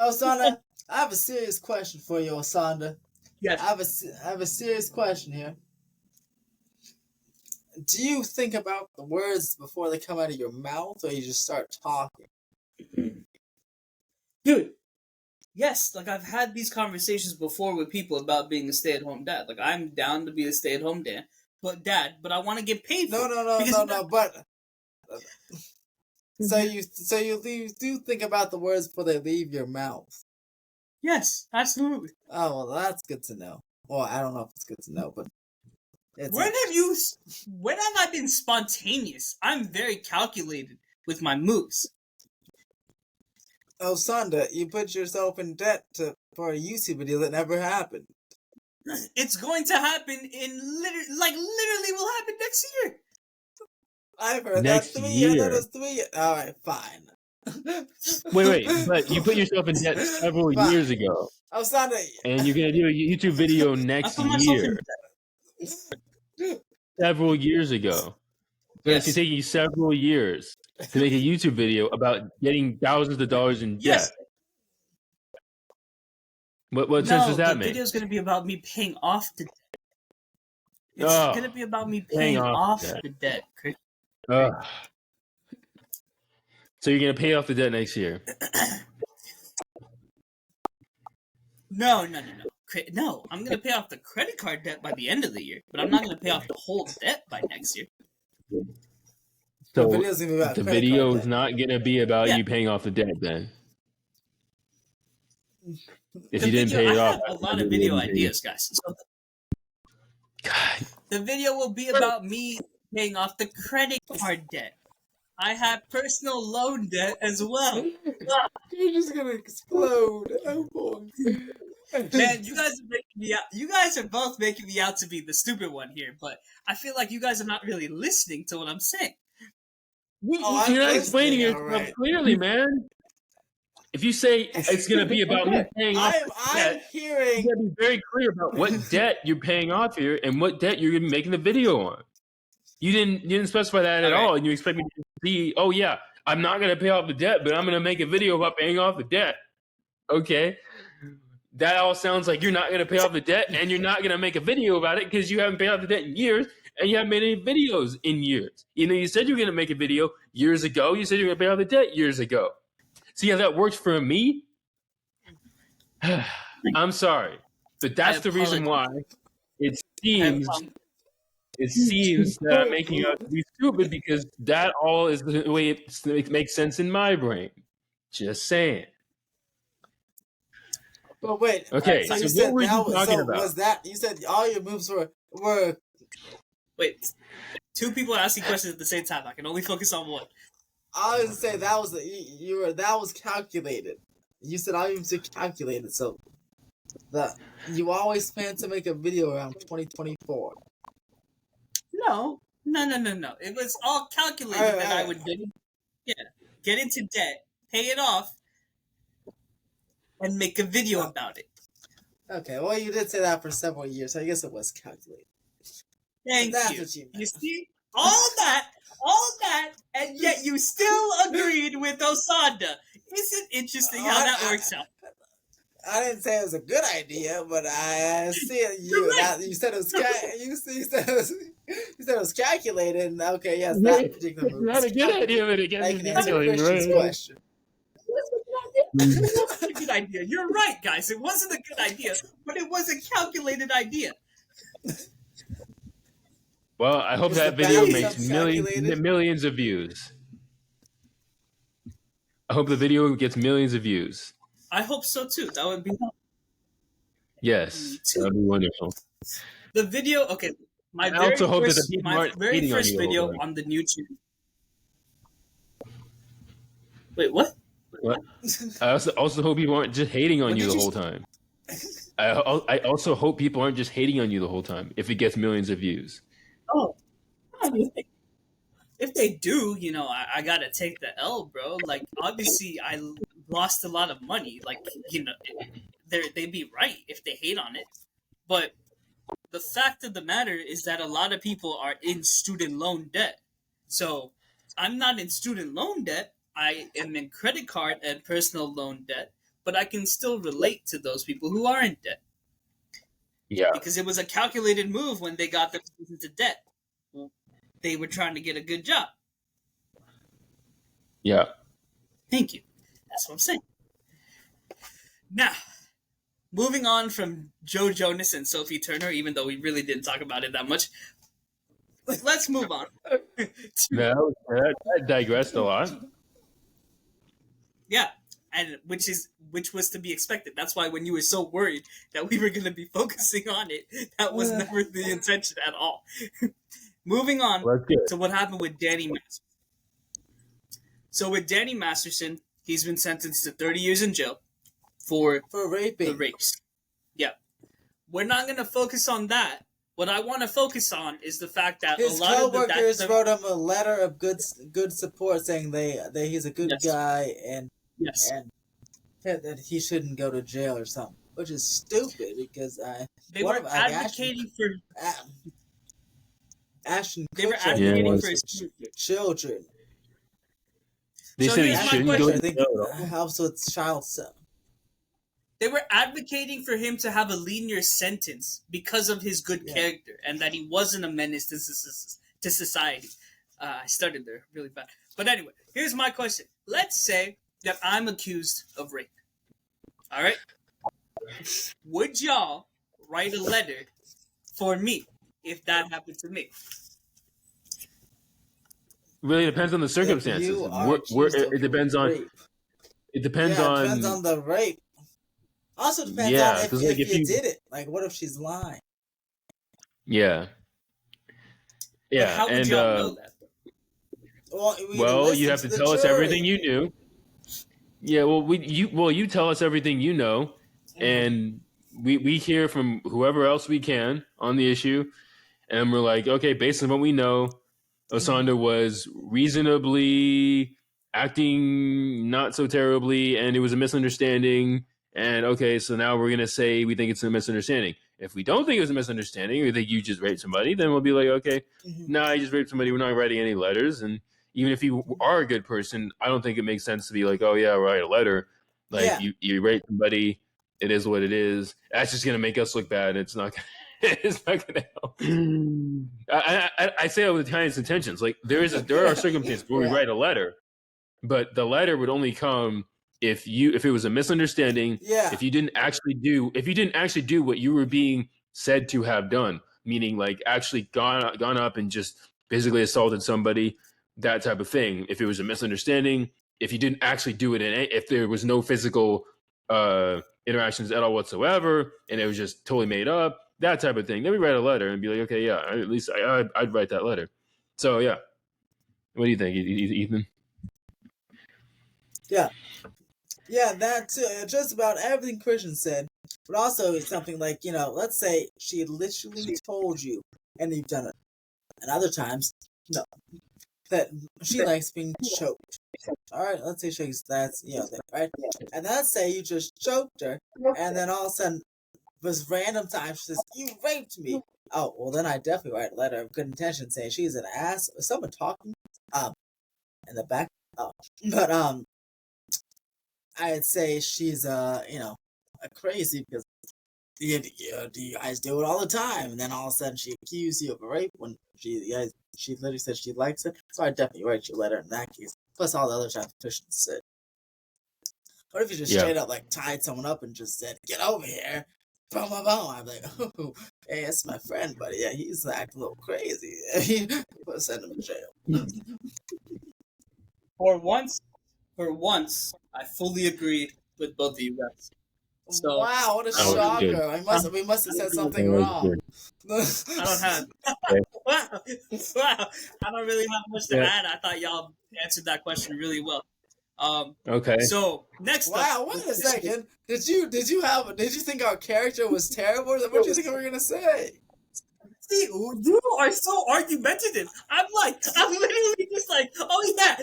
Osandha, I have a serious question for you, Osandha. Yes. I have a serious question here. Do you think about the words before they come out of your mouth, or you just start talking? Dude, yes, like I've had these conversations before with people about being a stay-at-home dad. Like I'm down to be a stay-at-home dad, but I want to get paid for it. No. But so you do think about the words before they leave your mouth. Yes, absolutely. Oh well, that's good to know. Well, I don't know if it's good to know, but when have I been spontaneous? I'm very calculated with my moves. Osandha, you put yourself in debt for a YouTube video that never happened. It's going to happen literally will happen next year. I've heard next that 3 year. years. That was 3 years. All right, fine. Wait, but you put yourself in debt several years ago. Osandha, and you're gonna do a YouTube video next year. Several years ago. Yes. It's taking you several years to make a YouTube video about getting thousands of dollars in debt. Yes. What sense does that make? The video's going to be about me paying off the debt. It's going to be about me paying off the debt. So you're going to pay off the debt next year? No. No, I'm going to pay off the credit card debt by the end of the year, but I'm not going to pay off the whole debt by next year. So the video is not going to be about you paying off the debt then? If you didn't pay it off. I have a lot of video ideas, guys. So the video will be about me paying off the credit card debt. I have personal loan debt as well. You're just going to explode. Oh, boy. Man, you guys are making me out. You guys are both making me out to be the stupid one here, but I feel like you guys are not really listening to what I'm saying. You're not explaining yourself clearly, man. If you say it's going to be about me paying off debt, you got to be very clear about what debt you're paying off here and what debt you're going to be making the video on. You didn't specify that at all, and you expect me to see, oh yeah, I'm not going to pay off the debt, but I'm going to make a video about paying off the debt. Okay. That all sounds like you're not going to pay off the debt, and you're not going to make a video about it because you haven't paid off the debt in years, and you haven't made any videos in years. You said you were going to make a video years ago. You said you were going to pay off the debt years ago. See how that works for me? I'm sorry, but that's the reason why it seems that I'm making you out to be stupid, because that all is the way it makes sense in my brain. Just saying. But wait. Okay, so what were you talking about? Was that you said all your moves were? Wait, two people are asking questions at the same time. I can only focus on one. I was gonna say that was calculated. You said all your moves are calculated, so you always plan to make a video around 2024. No. It was all calculated that I would get into debt, pay it off, and make a video about it. Okay, well, you did say that for several years, so I guess it was calculated. Thank you. What you see? all that, and yet you still agreed with Osandha. Isn't it interesting how that works out? I didn't say it was a good idea, but I see it. You said it was you said it was calculated. And okay, yes, that particular move. Not a good idea, but it gets I can answer Christian's question. It wasn't a good idea. You're right, guys. It wasn't a good idea, but it was a calculated idea. Well, I hope that video makes millions of views. I hope the video gets millions of views. I hope so too. That would be yes, that would be wonderful. The video, okay. My very first video on the YouTube. Wait, what? What? I also hope people aren't just hating on you the whole time. I also hope people aren't just hating on you the whole time if it gets millions of views. Oh, if they do, I gotta take the L, bro. Like, obviously, I lost a lot of money. Like, they'd be right if they hate on it. But the fact of the matter is that a lot of people are in student loan debt. So I'm not in student loan debt. I am in credit card and personal loan debt, but I can still relate to those people who are in debt. Yeah. Because it was a calculated move when they got themselves into debt. They were trying to get a good job. Yeah. Thank you. That's what I'm saying. Now, moving on from Jonas and Sophie Turner, even though we really didn't talk about it that much, let's move on. That digressed a lot. Yeah, and which was to be expected. That's why when you were so worried that we were going to be focusing on it, that was never the intention at all. Moving on to what happened with Danny Masterson. So with Danny Masterson, he's been sentenced to 30 years in jail for raping. The rapes. Yeah. We're not going to focus on that. What I want to focus on is the fact that his a lot co-workers of wrote him a letter of good support saying that he's a good guy and that he shouldn't go to jail or something, which is stupid because they were advocating for Ashton. They were advocating for his children. They said he shouldn't go to jail. Helps with child stuff. They were advocating for him to have a lenient sentence because of his good character and that he wasn't a menace to society. I started there really bad. But anyway, here's my question. Let's say that I'm accused of rape. All right? Would y'all write a letter for me if that happened to me? Really depends on the circumstances. It depends on rape. It depends on. It depends on the rape. Also depends on if you did it. Like, what if she's lying? Yeah. Yeah. But how would y'all know that? Well, you have to tell us everything you knew. Yeah. Well, you tell us everything you know, and we hear from whoever else we can on the issue, and we're like, okay, based on what we know, Osandha was reasonably acting not so terribly, and it was a misunderstanding. And okay, so now we're gonna say we think it's a misunderstanding. If we don't think it was a misunderstanding, or we think you just raped somebody, then we'll be like, okay, I just raped somebody. We're not writing any letters. And even if you are a good person, I don't think it makes sense to be like, oh yeah, write a letter. Like you raped somebody. It is what it is. That's just gonna make us look bad. It's not. It's not gonna help. I say it with the kindest intentions. Like there are circumstances where we write a letter, but the letter would only come if it was a misunderstanding. If you didn't actually do what you were being said to have done, meaning like actually gone up and just physically assaulted somebody, that type of thing. If it was a misunderstanding, if you didn't actually do it, if there was no physical interactions at all whatsoever, and it was just totally made up, that type of thing, then we write a letter and be like, okay, yeah, at least I'd write that letter. So yeah, what do you think, Ethan? Yeah, that too. Just about everything Christian said. But also it's something like, let's say she literally told you, and you've done it. And other times, no, that she likes being choked. All right, let's say that's right. And let's say you just choked her, and then all of a sudden, this random time she says, "You raped me." Oh, well, then I definitely write a letter of good intention saying she's an ass. Is someone talking? In the back? Oh. But, I'd say she's, crazy because do you guys do it all the time? And then all of a sudden she accused you of a rape when she literally said she likes it. So I definitely write you a letter in that case. Plus all the other times petitions said. What if you just straight up like tied someone up and just said, "Get over here"? Boom, boom, boom. I'm like, oh, hey, that's my friend, but yeah, he's acting a little crazy. Send him to jail. For once, I fully agree with both of you guys. So, wow, what a shocker! We must have said something wrong. I don't have. Wow. I don't really have much to add. I thought y'all answered that question really well. Okay. So next. Wow, wait a second. Did you think our character was terrible? What did you think we were gonna say? See, you are so argumentative. I'm literally just like, oh yeah,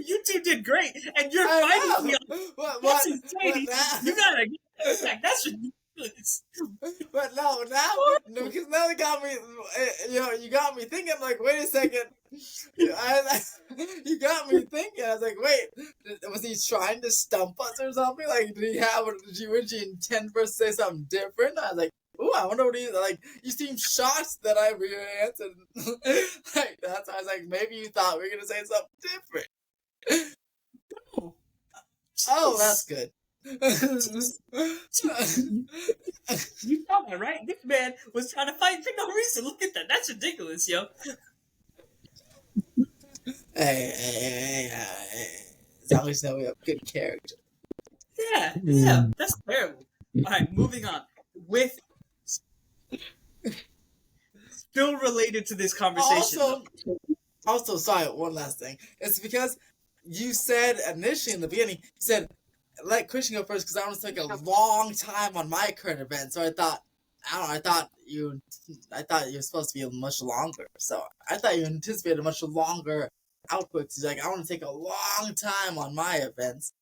you two did great, and you're fighting me. That's insane. You gotta like, that's ridiculous. But no, because now it got me. You got me thinking. Like, wait a second. You got me thinking. I was like, wait, was he trying to stump us or something? Like, would you intend for us to say something different? I was like, ooh, I wonder what he like. You seem shocked that I answered like that. So I was like, maybe you thought we were gonna say something different. Oh, that's good. You saw that, right? This man was trying to fight for no reason. Look at that. That's ridiculous, yo. Hey. It's always know we have good character. Yeah, that's terrible. All right, moving on. With still related to this conversation. Also, sorry, one last thing. It's because you said initially in the beginning, you said, let Christian go first because I want to take a long time on my current event. So I thought you were supposed to be much longer. So I thought you anticipated a much longer output. So like, I want to take a long time on my events.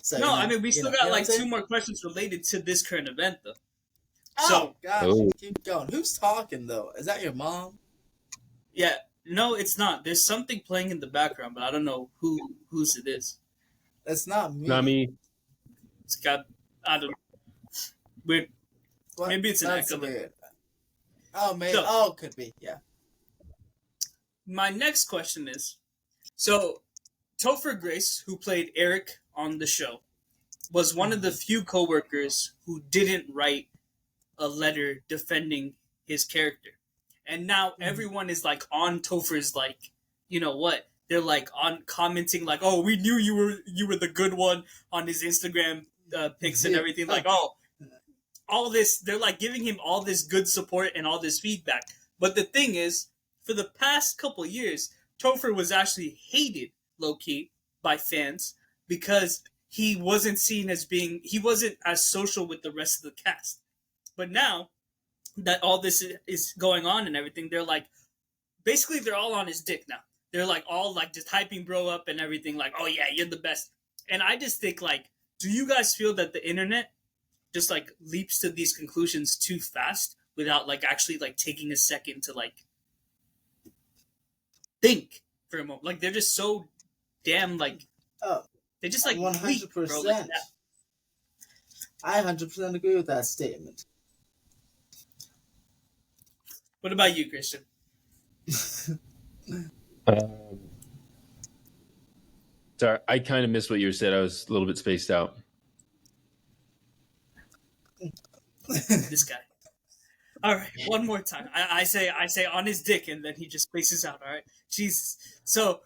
So, no, I mean, we still got like 2 more questions related to this current event, though. Oh, gosh, keep going. Who's talking, though? Is that your mom? Yeah, no, it's not. There's something playing in the background, but I don't know whose it is. It's not me. Not me. It's got, I don't know. Weird. What? Maybe it's an That's echo. Weird. Oh, maybe. So, could be, yeah. My next question is, so Topher Grace, who played Eric on the show, was one of the few coworkers who didn't write a letter defending his character. And now everyone is like on Topher's, like, you know what? They're like on commenting like, oh, we knew you were the good one on his Instagram pics and everything. Like, oh, all this, they're like giving him all this good support and all this feedback. But the thing is, for the past couple years, Topher was actually hated low-key by fans because he wasn't as social with the rest of the cast. But now that all this is going on and everything, they're like, basically they're all on his dick now. They're like all like just hyping bro up and everything, like, oh yeah, you're the best. And I just think, like, do you guys feel that the internet just like leaps to these conclusions too fast without like actually like taking a second to like think for a moment? Like, they're just so damn like they just like 100%. Like I 100% agree with that statement. What about you, Christian? Sorry, I kind of missed what you said. I was a little bit spaced out. This guy. All right, one more time. I say on his dick, and then he just spaces out. All right, Jesus. So,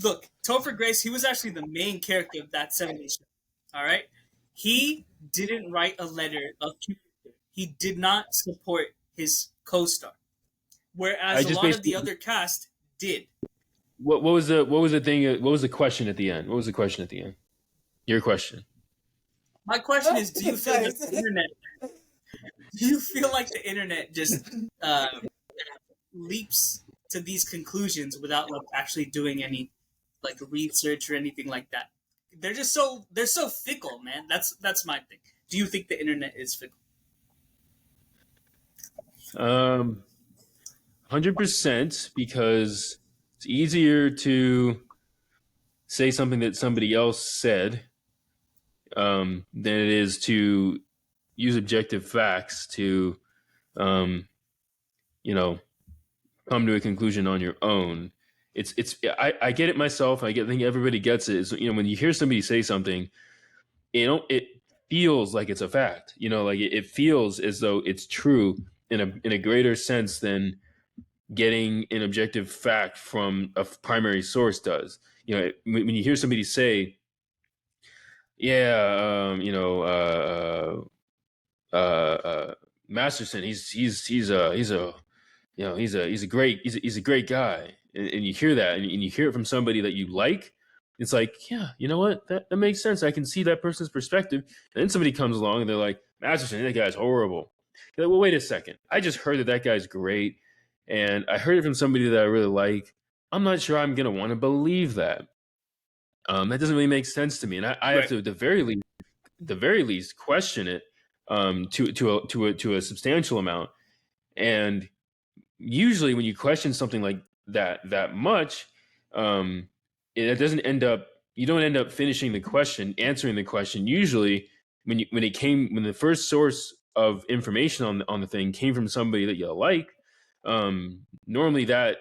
look, Topher Grace. He was actually the main character of that 70s show. All right, he didn't write a letter of character. He did not support his co-star, whereas a lot of the other cast did. What was the thing? What was the question at the end? What was the question at the end? Your question. My question is: do you feel like the internet? Do you feel like the internet just leaps to these conclusions without like actually doing any like research or anything like that? They're so fickle, man. That's my thing. Do you think the internet is fickle? 100% because it's easier to say something that somebody else said than it is to use objective facts to, um, you know, come to a conclusion on your own. I get it myself. I think everybody gets it. It's, when you hear somebody say something, it feels like it's a fact. Like it feels as though it's true in a greater sense than getting an objective fact from a primary source does. When you hear somebody say, "Yeah, Masterson, he's a great guy," and you hear that, and you hear it from somebody that you like. It's like, yeah, you know what? That makes sense. I can see that person's perspective. And then somebody comes along and they're like, Masterson, that guy's horrible. You're like, well, wait a second. I just heard that guy's great, and I heard it from somebody that I really like. I'm not sure I'm gonna want to believe that. That doesn't really make sense to me, and I have to, at the very least, question it to a substantial amount. And usually when you question something like that much, it doesn't end up, you don't end up finishing the question, answering the question. Usually when the first source of information on the thing came from somebody that you like, normally that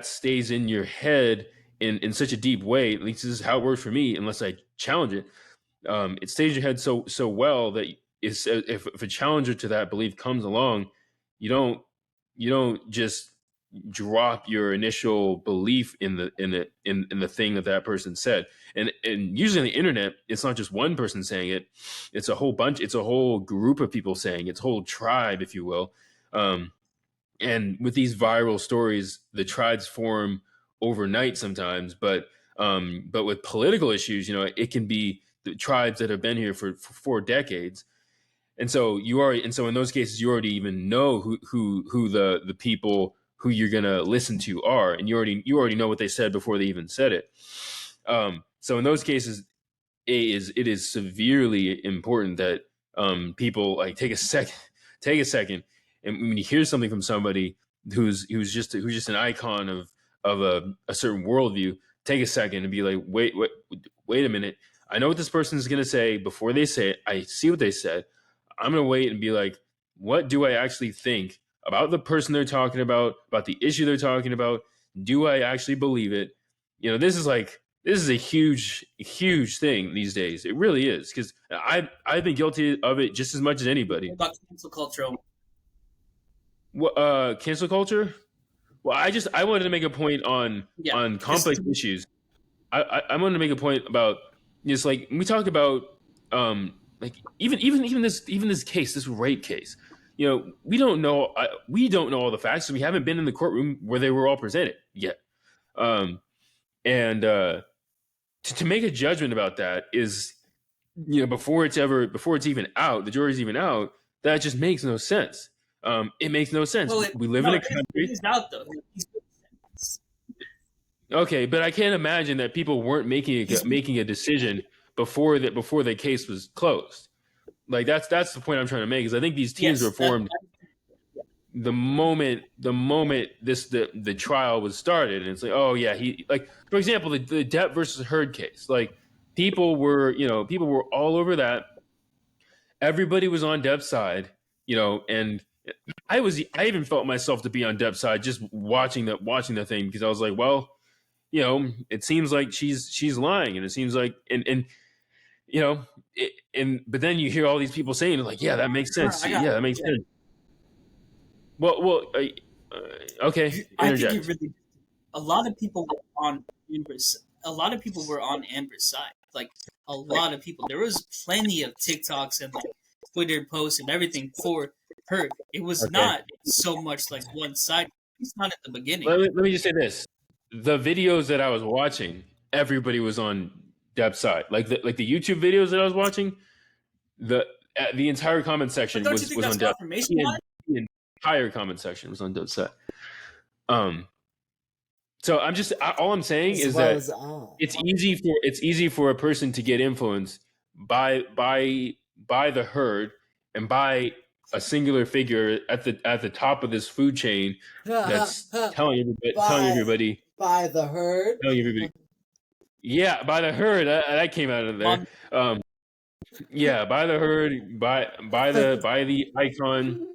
stays in your head in such a deep way. At least this is how it works for me, unless I challenge it. It stays in your head so well that if a challenger to that belief comes along, you don't just drop your initial belief in the thing that person said. And usually on the internet, it's not just one person saying it; it's a whole bunch. It's a whole group of people saying it. It's a whole tribe, if you will. And with these viral stories, the tribes form overnight sometimes. But with political issues, it can be the tribes that have been here for 4 decades. And so in those cases, you already even know who the people who you're gonna listen to are, and you already know what they said before they even said it. So in those cases, it is severely important that people like take a second, and when you hear something from somebody who's just an icon of a certain worldview, take a second and be like, wait a minute. I know what this person is going to say before they say it. I see what they said. I'm going to wait and be like, what do I actually think about the person they're talking about the issue they're talking about? Do I actually believe it? This is a huge thing these days. It really is, because I've been guilty of it just as much as anybody. What about cancel culture? What cancel culture? Well, I wanted to make a point on complex issues. I wanted to make a point about just like we talked about, like even this case, this rape case. We don't know all the facts. We haven't been in the courtroom where they were all presented yet. And to make a judgment about that is, before it's even out, the jury's even out. That just makes no sense. It makes no sense. Well, we live in a country. He's out though. Okay, but I can't imagine that people weren't making a decision before the case was closed. Like that's the point I'm trying to make. Is I think these teams were formed the moment the trial was started, and it's like, oh yeah, for example, the Depp versus Heard case. Like people were all over that. Everybody was on Depp's side, and I even felt myself to be on Depp's side just watching the thing, because I was like, well, it seems like she's lying, and it seems like but then you hear all these people saying like, yeah, that makes sense. Yeah, that makes sense. Well, okay. I think a lot of people were on Amber's. A lot of people were on Amber's side. Like a lot of people. There was plenty of TikToks and like Twitter posts and everything for her. It was not so much like one side. It's not at the beginning. Let me just say this: the videos that I was watching, everybody was on Depp's side. Like the YouTube videos that I was watching, the entire comment section was on Depp. The entire comment section was on Depp's side. So all I'm saying is that it's easy for a person to get influenced by the herd and by a singular figure at the top of this food chain that's telling everybody by the herd. telling everybody. Yeah, by the herd. That came out of there. Yeah, by the herd, by the icon,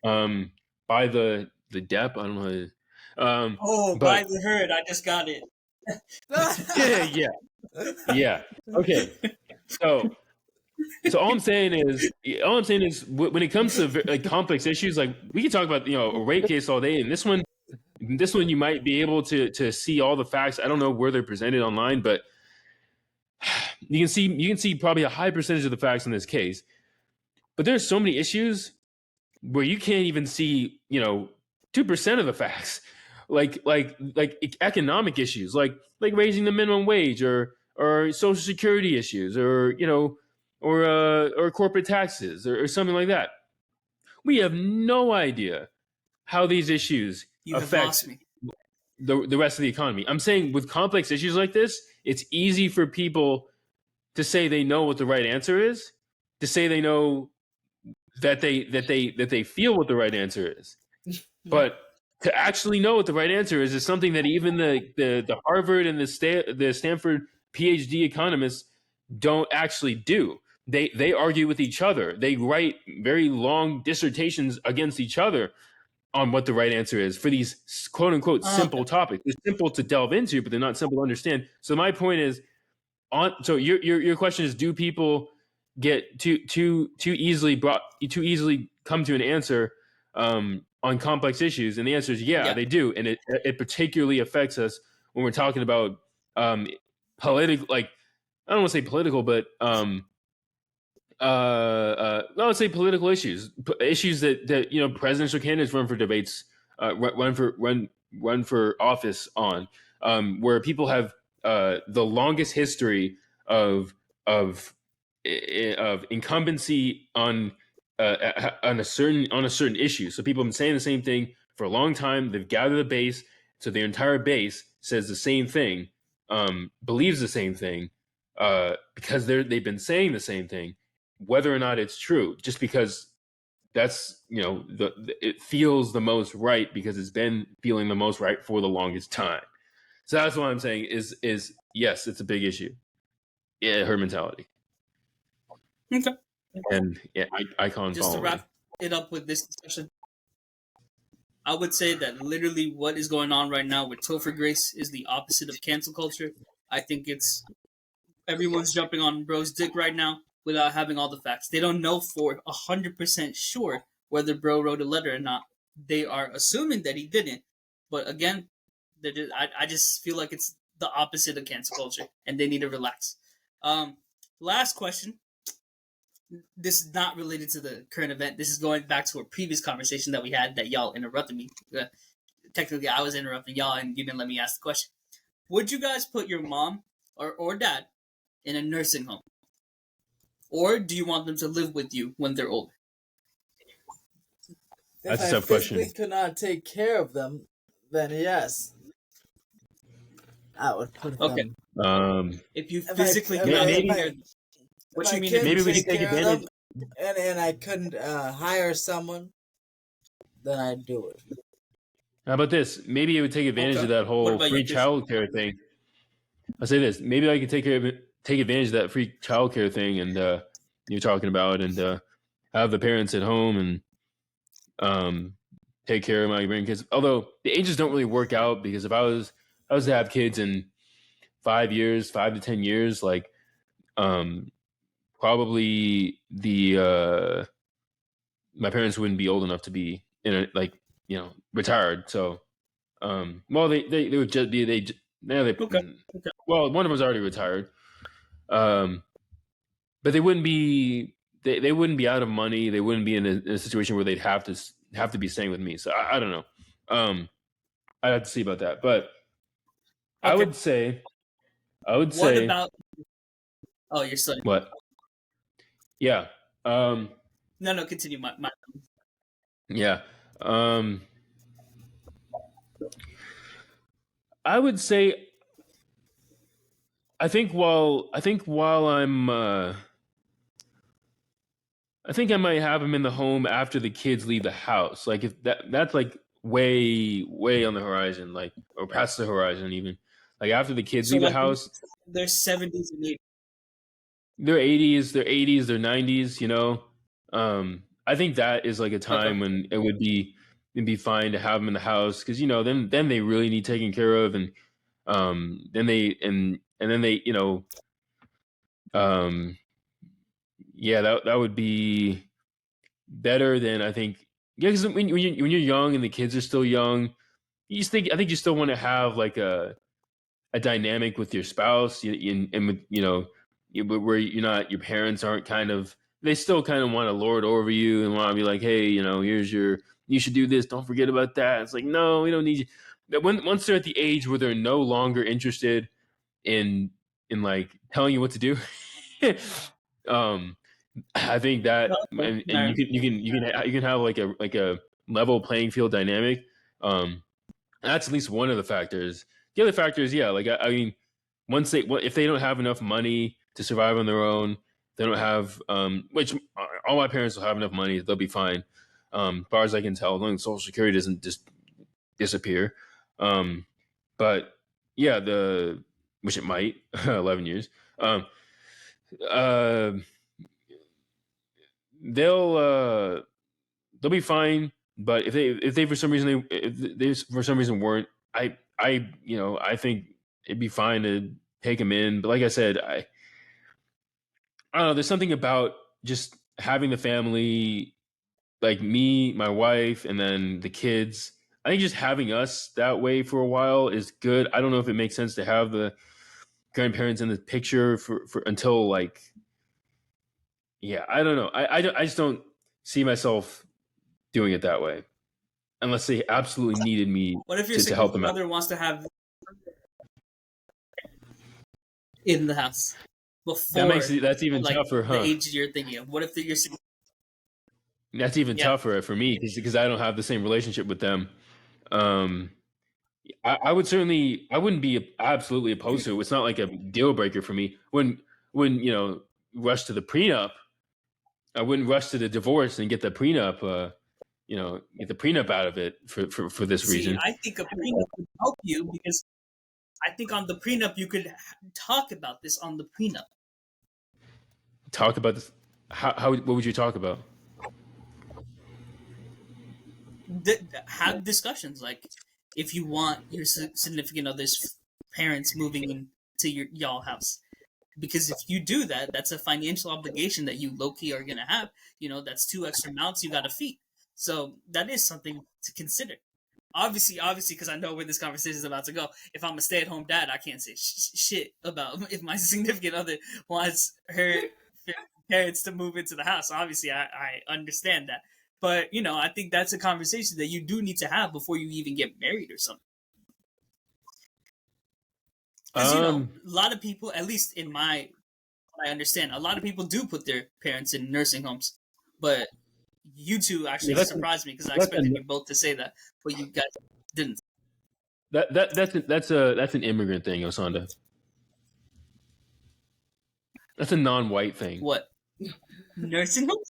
by the depth. I don't know. By But the herd. I just got it. yeah. Okay. So all I'm saying is when it comes to like complex issues, like we can talk about a rape case all day, and this one you might be able to see all the facts. I don't know where they're presented online, but you can see probably a high percentage of the facts in this case. But there's so many issues where you can't even see 2% of the facts, like economic issues, like raising the minimum wage or social security issues or or corporate taxes or something like that. We have no idea how these issues You have affect lost me. the rest of the economy. I'm saying with complex issues like this, it's easy for people to say they know what the right answer is, to say they know that they feel what the right answer is. But to actually know what the right answer is something that even the Harvard and the Stanford PhD economists don't actually do. They argue with each other. They write very long dissertations against each other on what the right answer is for these quote unquote simple topics. They're simple to delve into, but they're not simple to understand. So my point is, so your question is, do people get too easily come to an answer on complex issues? And the answer is yeah, they do, and it particularly affects us when we're talking about political, like I don't want to say political, but let's say political issues, issues that presidential candidates run for debates, run for office on, where people have the longest history of of of incumbency on a certain issue. So people have been saying the same thing for a long time. They've gathered a base, so their entire base says the same thing, believes the same thing, because they've been saying the same thing, whether or not it's true, just because that's it feels the most right because it's been feeling the most right for the longest time. So that's what I'm saying is yes, it's a big issue. Yeah, her mentality. Okay. And yeah, icon just following. to wrap it up with this discussion, I would say that literally what is going on right now with Topher Grace is the opposite of cancel culture. I think it's everyone's jumping on bro's dick right now without having all the facts. They don't know for 100% sure whether bro wrote a letter or not. They are assuming that he didn't. But again, I just feel like it's the opposite of cancel culture, and they need to relax. Last question. This is not related to the current event. This is going back to a previous conversation that we had that y'all interrupted me. Technically, I was interrupting y'all, and you didn't let me ask the question. Would you guys put your mom or dad in a nursing home? Or do you want them to live with you when they're older? That's a tough question. If I physically could not take care of them, then yes, I would put them. If you physically could not take care of them. What you mean? Maybe we can take advantage. And I couldn't hire someone, then I'd do it. How about this? Maybe it would take advantage of that whole free childcare thing. I'll say this: maybe I could take advantage of that free childcare thing, and you're talking about, and have the parents at home and take care of my grandkids. Although the ages don't really work out, because if I was to have kids in 5 to 10 years, like probably my parents wouldn't be old enough to be retired. So well, they would just be well, one of them was already retired, but they wouldn't be they wouldn't be out of money. They wouldn't be in a situation where they'd have to be staying with me. So I don't know. I'd have to see about that, but I would say what about? Oh, you're studying. What? Yeah. No, continue. My. Yeah. I would say I think while I'm I think I might have him in the home after the kids leave the house. Like if that's like way on the horizon, like or past the horizon even. Like after the kids So leave the like house, their 70s and 80s. their 80s, their 90s, you know. I think that is like a Okay. time when it'd be fine to have them in the house because you know then they really need taken care of and then they and then they you know um yeah that would be better than I think yeah because when you're young and the kids are still young you just think I think you still want to have like a dynamic with your spouse and with you know where you're not your parents aren't kind of they still kind of want to lord over you and want to be like hey you know here's your you should do this don't forget about that it's like no we don't need you that once they're at the age where they're no longer interested in like telling you what to do um I think that and Okay. you can have like a level playing field dynamic that's at least one of the factors. The other factor is, yeah, like I mean, once if they don't have enough money to survive on their own, they don't have which all my parents will have enough money, they'll be fine. As far as I can tell, as long as Social Security doesn't just disappear. Um, but yeah, the which it might 11 years. Uh, they'll they'll be fine. But if they for some reason if they for some reason weren't, I you know I think it'd be fine to take them in. But like I said, I don't know. There's something about just having the family, like me, my wife, and then the kids. I think just having us that way for a while is good. I don't know if it makes sense to have the grandparents in the picture for until like yeah. I don't know. I just don't see myself doing it that way unless they absolutely needed me What if your to help them significant out. other wants to have in the house That makes before it that's even like tougher, the huh? age you're thinking of? What if your That's even yeah? tougher for me because I don't have the same relationship with them. Um, I would certainly I wouldn't be absolutely opposed to it. It's not like a deal breaker for me. When you know rush to the prenup, I wouldn't rush to the divorce and get the prenup. You know, get the prenup out of it for this See, reason. I think a prenup would help you because I think on the prenup you could talk about this on the prenup. Talk about this. How what would you talk about? Have discussions like if you want your significant other's parents moving into your y'all house, because if you do that, that's a financial obligation that you low key are gonna have. You know, that's two extra mouths you gotta feed. So that is something to consider. Obviously, because I know where this conversation is about to go. If I'm a stay-at-home dad, I can't say shit about if my significant other wants her parents to move into the house. Obviously, I understand that, but you know, I think that's a conversation that you do need to have before you even get married or something. Because you know, Um, a lot of people, at least in my I understand, a lot of people do put their parents in nursing homes, but you two yeah, actually surprised me because I that's a, expected you both to say that, but you guys didn't. that's an immigrant thing, Osanda. That's a non-white thing. What, nursing homes?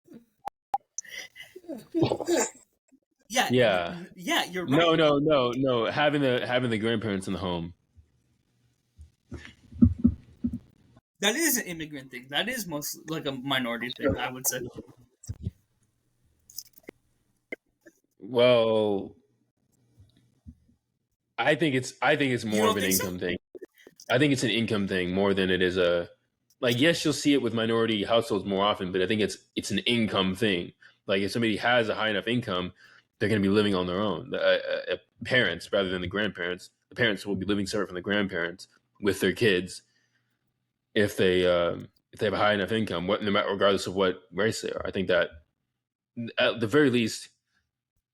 Yeah, Yeah. yeah, you're No, right. no, no, no. Having the grandparents in the home. That is an immigrant thing. That is most like a minority thing, I would say. Well, I think it's You more of don't an think so? income thing. I think it's an income thing more than it is a like yes, you'll see it with minority households more often, but I think it's an income thing. Like if somebody has a high enough income, they're going to be living on their own. Parents rather than the grandparents. The parents will be living separate from the grandparents with their kids if they have a high enough income, what no matter regardless of what race they are. I think that at the very least,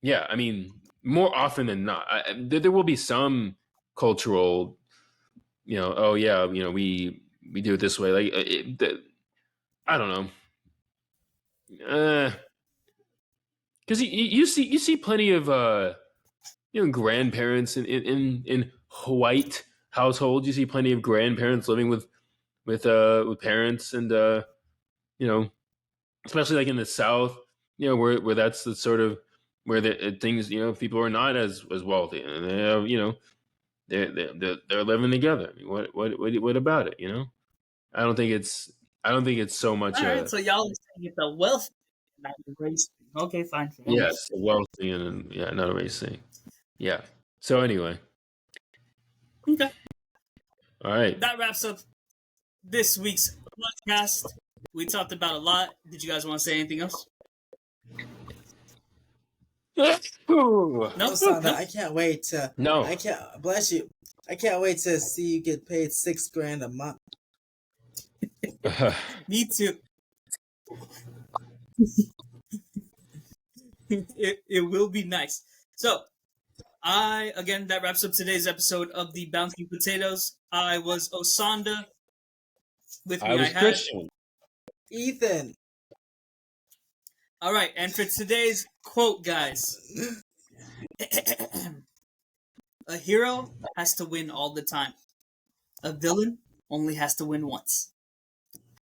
yeah. I mean, more often than not, there will be some cultural, you know, oh yeah, you know, we do it this way. Like I don't know, because you see plenty of you know grandparents in white households. You see plenty of grandparents living with parents and you know especially like in the South, where that's the sort of where the things, people are not as wealthy, and they have, they're living together. I mean, what about it? I don't think it's I don't think it's so much All right, so y'all are saying it's a wealth, not a race thing. Okay, fine. Fair enough. yes, a wealthy and yeah, not a race thing. Yeah. So anyway, Okay, all right. that wraps up this week's podcast. We talked about a lot. Did you guys want to say anything else? No, Osandha, no. I can't wait to. No. I can't. Bless you. I can't wait to see you get paid $6,000 a month. Me too. it will be nice. So, that wraps up today's episode of the Bouncing Potatoes. I was Osandha. With me, I was had Christian. Ethan. All right, and for today's quote, guys, a hero has to win all the time. A villain only has to win once.